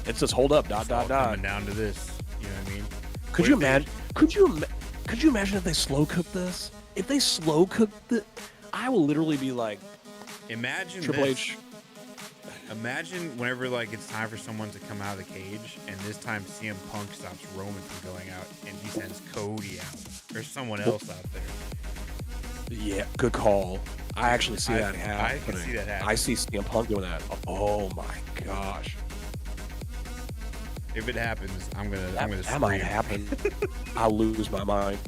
It says, "Hold up." Dot. Coming down to this. You know what I mean? Could you imagine? Could you imagine if they slow cooked this? If they slow cooked it, I will literally be like, imagine Triple this. H. Imagine whenever like it's time for someone to come out of the cage, and this time CM Punk stops Roman from going out, and he sends Cody out or someone else out there. Yeah, good call. I actually see that happening. I can see that happening. I see CM Punk doing that. Oh my gosh! If it happens, I'm gonna That scream. might happen. I'll lose my mind.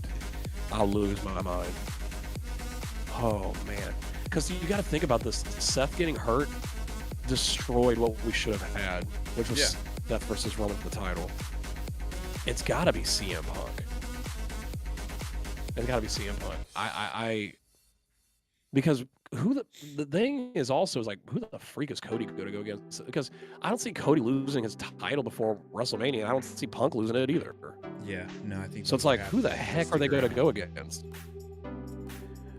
Oh man, because you got to think about this. Seth getting hurt destroyed what we should have had, which was Seth versus Roman for the title. It's got to be CM Punk. It's got to be CM Punk. I because the thing is also is like, who the freak is Cody going to go against? Because I don't see Cody losing his title before WrestleMania. I don't see Punk losing it either. Yeah, no, I think so. It's like, who the heck are they going to go against?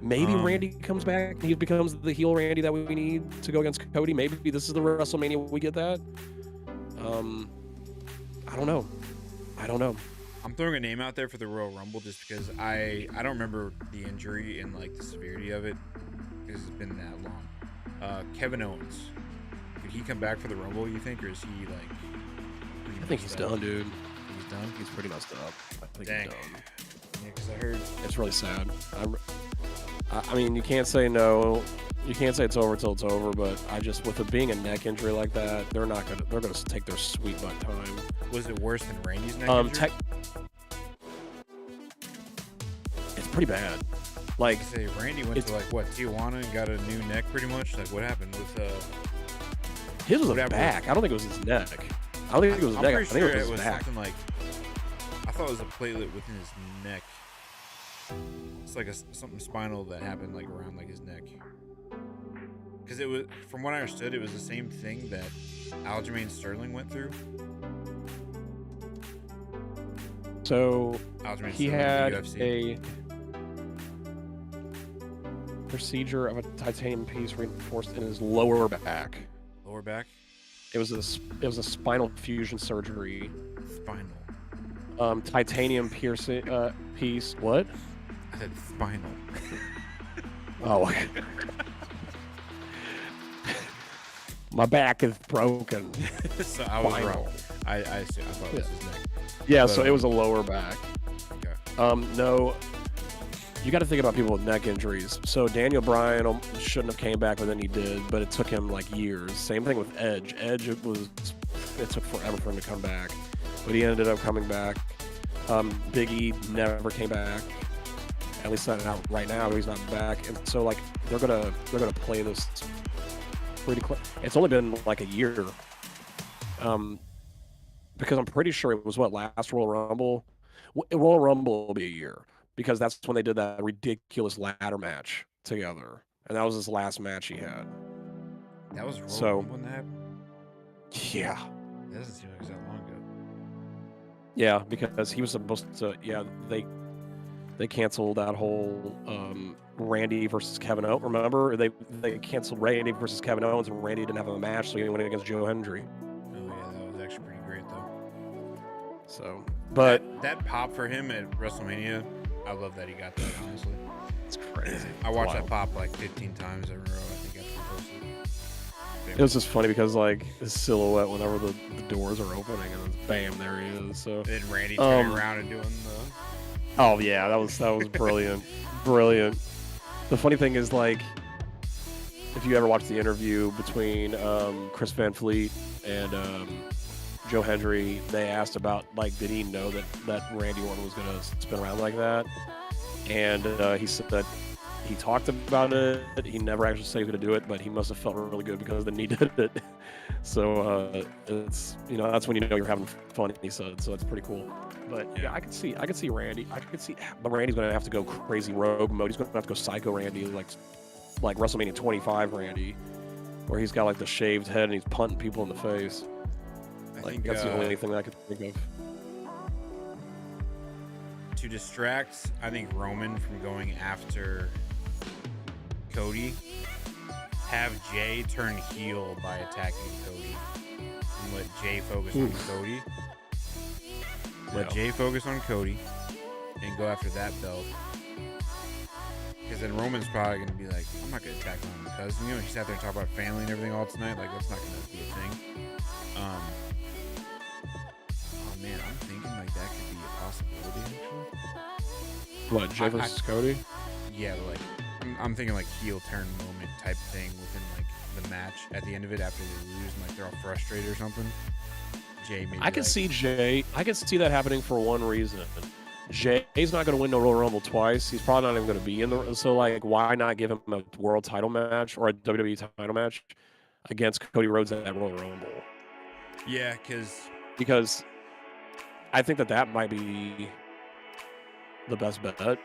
Maybe Randy comes back and he becomes the heel Randy that we need to go against Cody. Maybe this is the WrestleMania we get that. I don't know. I'm throwing a name out there for the Royal Rumble just because I don't remember the injury and like the severity of it because it's been that long. Kevin Owens, could he come back for the Rumble, you think, or is he like? I think he's done, dude. He's done. He's pretty messed up. I think Dang. he's done. Yeah, because I heard it's really sad. I mean, you can't say no. You can't say it's over till it's over. But I just, with it being a neck injury like that, they're gonna take their sweet butt time. Was it worse than Randy's neck injury? It's pretty bad. Like, say Randy went to like what, Tijuana and got a new neck pretty much. Like what happened with his was a back. I don't think it was his neck. I don't think it was his neck. I think it was his back. Something like, I thought it was a platelet within his neck. It's like something spinal that happened like around like his neck. Because it was, from what I understood, it was the same thing that Aljamain Sterling went through. So Aljamain he Sterling, had UFC. a procedure of a titanium piece reinforced in his lower back. Lower back? It was a spinal fusion surgery. Spinal. Titanium piercing piece. What? I said spinal. Oh. My back is broken. So I was wrong. I thought it was his neck. Yeah, But, so it was a lower back. Okay. No, you got to think about people with neck injuries. So Daniel Bryan shouldn't have came back, but then he did. But it took him like years. Same thing with Edge. It took forever for him to come back, but he ended up coming back. Big E never came back. At least not out right now. He's not back, and so like they're gonna play this pretty close. It's only been like a year. Because I'm pretty sure it was last Royal Rumble. Royal Rumble will be a year because that's when they did that ridiculous ladder match together, and that was his last match he had. That was Royal So, Rumble when that happened? Yeah. That doesn't seem like it was that long ago. Yeah, because he was supposed to. Yeah, they canceled that whole Randy versus Kevin Owens. Remember, they canceled Randy versus Kevin Owens, and Randy didn't have a match, so he went against Joe Hendry. Oh yeah, that was actually pretty great though. So, but that pop for him at WrestleMania, I love that he got that. Honestly, it's crazy. I watched that pop like 15 times in a row. I think after the post. It was just funny because like his silhouette whenever the doors are opening and bam, there he is. So then Randy turning around and doing the. Oh yeah, that was brilliant, brilliant. The funny thing is like, if you ever watch the interview between Chris Van Fleet and Joe Hendry, they asked about like, did he know that Randy Orton was gonna spin around like that? And he said that he talked about it. He never actually said he was gonna do it, but he must have felt really good because then he did it. So it's that's when you know you're having fun. He said so. It's pretty cool. But yeah, I could see Randy. But Randy's gonna have to go crazy rogue mode. He's gonna have to go psycho Randy, like WrestleMania 25 Randy, where he's got like the shaved head and he's punting people in the face. I Like think that's the only thing I could think of. To distract, I think Roman from going after Cody, have Jay turn heel by attacking Cody, and let Jay focus on Cody. Let Jay focus on Cody and go after that belt. Because then Roman's probably going to be like, I'm not going to attack my own cousin. He sat there and talk about family and everything all tonight. Like, that's not going to be a thing. Oh, man, I'm thinking like that could be a possibility, actually. What, Jay versus Cody? Yeah, but like, I'm thinking like heel turn moment type thing within like the match at the end of it after they lose and like they're all frustrated or something. Jay maybe I could see Jay. I could see that happening for one reason. Jay's not going to win no Royal Rumble twice. He's probably not even going to be in the. So like, why not give him a world title match or a WWE title match against Cody Rhodes at Royal Rumble? Yeah, because I think that might be the best bet.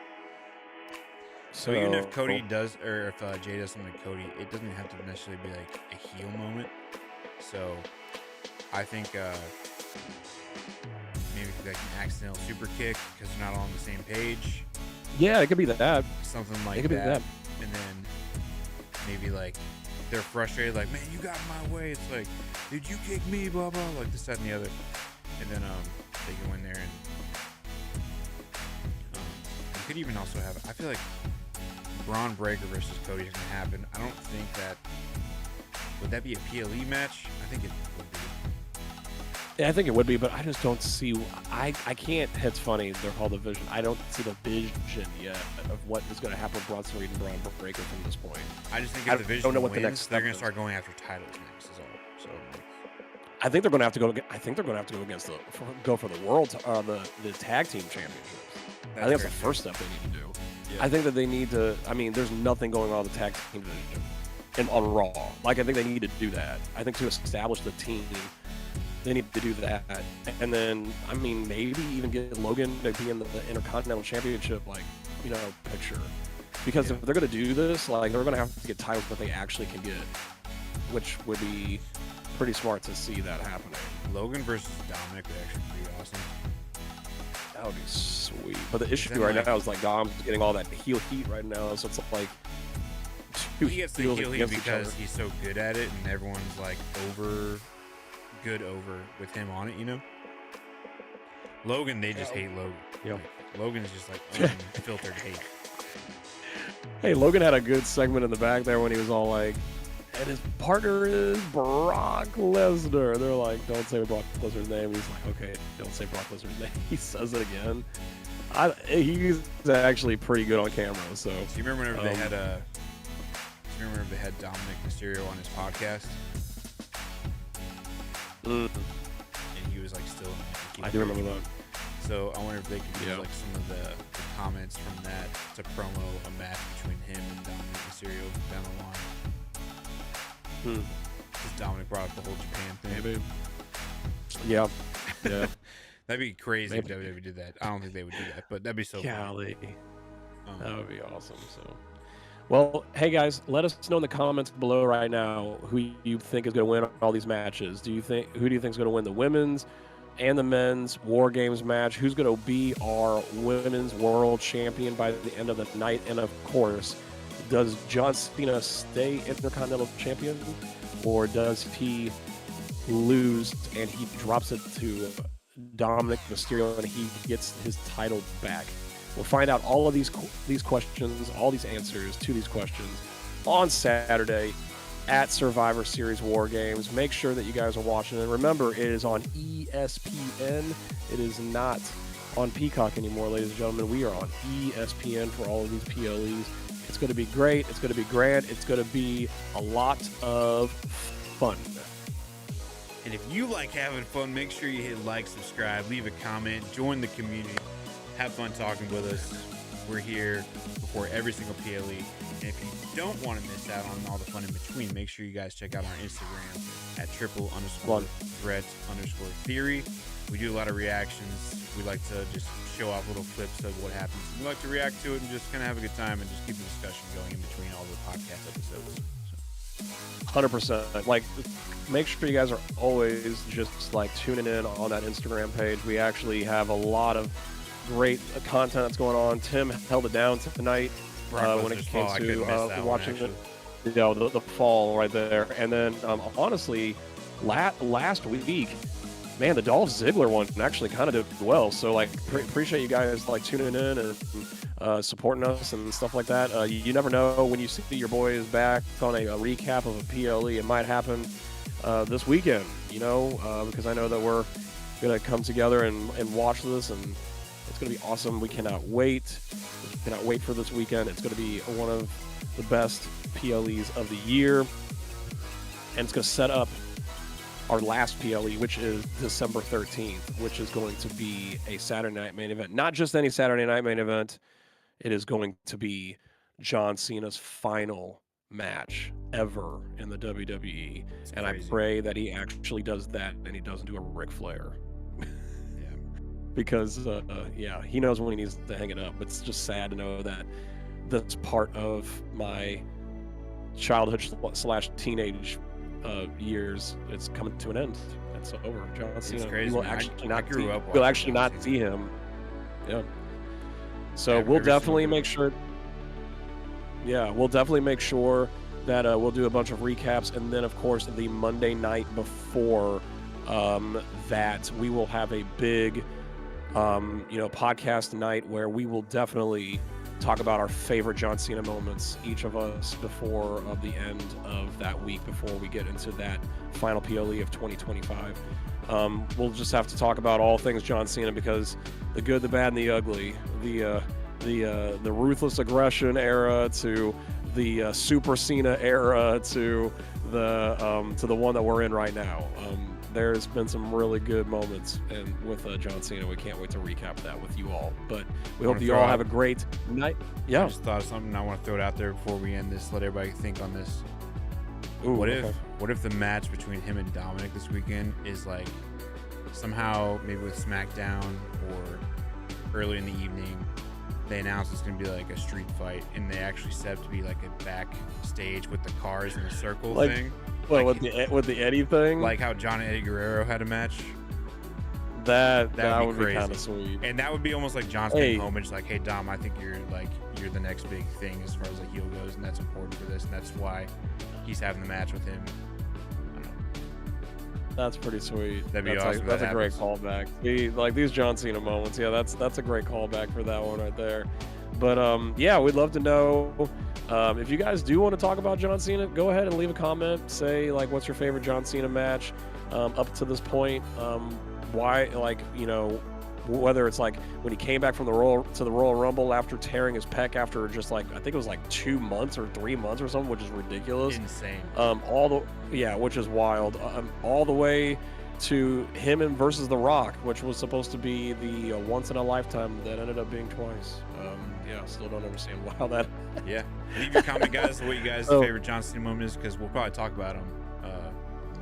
So even if Cody does, or if Jay does something to Cody, it doesn't have to necessarily be like a heel moment. So I think maybe like an accidental super kick because they're not all on the same page. Yeah, it could be that. Something like it could that. Be that. And then maybe like they're frustrated, like, man, you got in my way. It's like, did you kick me? Blah blah, like this, that, and the other. And then they go in there and you could even also have. I feel like Braun Breaker versus Cody is gonna happen. I don't think that. Would that be a PLE match? I think it would be. Yeah, I think it would be, but I just don't see. I can't. It's funny. They're called the Vision. I don't see the vision yet of what is going to happen with Bronson Reed and Braun Breaker from this point. I just think if the Vision wins, they're going to start going after titles next. Is all. So. I think they're going to have to go. I think they're going to have to go against go for the world, the tag team championships. I think that's the first step they need to do. Yeah. I think that they need to. I mean, there's nothing going on in the tag team division and on Raw. Like I think they need to do that. I think to establish the team. They need to do that, and then I mean maybe even get Logan to be in the Intercontinental Championship picture, because if they're gonna do this, like they're gonna have to get titles that they actually can get, which would be pretty smart to see that happening. Logan versus Dominic would actually be pretty awesome. That would be sweet. But the issue right now is like Dom's getting all that heel heat right now, so it's like he gets the heel heat because he's so good at it, and everyone's like good over with him on it, Logan, they just hate Logan. Yep. Logan's just like unfiltered hate. Hey, Logan had a good segment in the back there when he was all like, and his partner is Brock Lesnar. They're like, don't say Brock Lesnar's name. He's like, okay, don't say Brock Lesnar's name. He says it again. He's actually pretty good on camera. So do you remember whenever they had Dominic Mysterio on his podcast? And he was like still. I do remember that. So I wonder if they could use like some of the comments from that to promo a match between him and Dominic Mysterio down the line. Dominic brought up the whole Japan thing. Maybe. Yeah. Yeah. That'd be crazy if WWE did that. I don't think they would do that, but that'd be so Golly. funny. That would be awesome. So, well, hey guys, let us know in the comments below right now who you think is going to win all these matches. Who do you think is going to win the women's and the men's War Games match? Who's going to be our women's world champion by the end of the night? And of course, does John Cena stay Intercontinental Champion, or does he lose and he drops it to Dominic Mysterio and he gets his title back? We'll find out all of these questions, all these answers to these questions on Saturday at Survivor Series War Games. Make sure that you guys are watching. And remember, it is on ESPN. It is not on Peacock anymore, ladies and gentlemen. We are on ESPN for all of these PLEs. It's going to be great. It's going to be grand. It's going to be a lot of fun. And if you like having fun, make sure you hit like, subscribe, leave a comment, join the community. Have fun talking with us. We're here before every single PLE. And if you don't want to miss out on all the fun in between, make sure you guys check out our Instagram at @triple_threat_theory. We do a lot of reactions. We like to just show off little clips of what happens. We like to react to it and just kind of have a good time and just keep the discussion going in between all the podcast episodes. 100%. Like, make sure you guys are always just like tuning in on that Instagram page. We actually have a lot of great content that's going on. Tim held it down tonight when it came to watching the fall right there. And then honestly, last week, man, the Dolph Ziggler one actually kind of did well. So like, appreciate you guys like tuning in and supporting us and stuff like that. You never know when you see your boy is back on a recap of a PLE. It might happen this weekend, because I know that we're gonna come together and watch this, and it's going to be awesome. We cannot wait. We cannot wait for this weekend. It's going to be one of the best PLEs of the year. And it's going to set up our last PLE, which is December 13th, which is going to be a Saturday night main event. Not just any Saturday night main event. It is going to be John Cena's final match ever in the WWE. And I pray that he actually does that and he doesn't do a Ric Flair. Because, he knows when he needs to hang it up. It's just sad to know that that's part of my childhood / teenage years. It's coming to an end. It's over. John Cena. Crazy. We'll actually not see him. Yeah. So we'll definitely make sure. Yeah, we'll definitely make sure that we'll do a bunch of recaps, and then of course the Monday night before that we will have a big. Podcast night where we will definitely talk about our favorite John Cena moments, each of us, before the end of that week, before we get into that final PLE of 2025. We'll just have to talk about all things John Cena, because the good, the bad, and the ugly, the ruthless aggression era to the Super Cena era to the one that we're in right now. There's been some really good moments with John Cena. We can't wait to recap that with you all. But we hope you all have a great night. Yeah. I just thought of something. I want to throw it out there before we end this. Let everybody think on this. Ooh, what if the match between him and Dominic this weekend is like somehow maybe with SmackDown or early in the evening, they announce it's going to be like a street fight, and they actually set up to be like a backstage with the cars in the circle thing. Well, with the Eddie thing, like how John and Eddie Guerrero had a match. That would be be kind of sweet, and that would be almost like John's getting home and just like, "Hey Dom, I think you're the next big thing as far as like heel goes, and that's important for this, and that's why he's having the match with him." I don't know. That's pretty sweet. That'd be awesome. That's a great callback. These John Cena moments. Yeah, that's a great callback for that one right there. But we'd love to know. If you guys do want to talk about John Cena, go ahead and leave a comment. Say like, what's your favorite John Cena match up to this point? Why, whether it's like when he came back from the Royal Rumble after tearing his pec after just like, I think it was like 2 months or 3 months or something, which is ridiculous. Insane. Which is wild. All the way to him and versus The Rock, which was supposed to be the once in a lifetime that ended up being twice. Yeah, still don't understand how that. Yeah. Leave your comment, guys, what you guys' So- favorite John Cena moment is, because we'll probably talk about them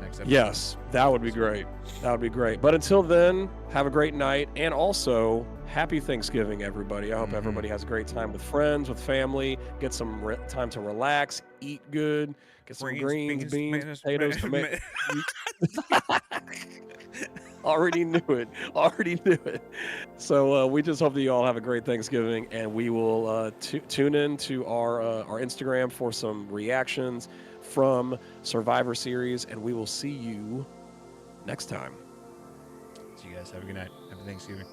next episode. Yes, that would be great. That would be great. But until then, have a great night, and also happy Thanksgiving, everybody. I hope everybody has a great time with friends, with family. Get some time to relax, eat good, get some greens, beans, potatoes, tomatoes. Already knew it. Already knew it. So we just hope that you all have a great Thanksgiving, and we will tune in to our Instagram for some reactions from Survivor Series, and we will see you next time. So you guys have a good night. Happy Thanksgiving.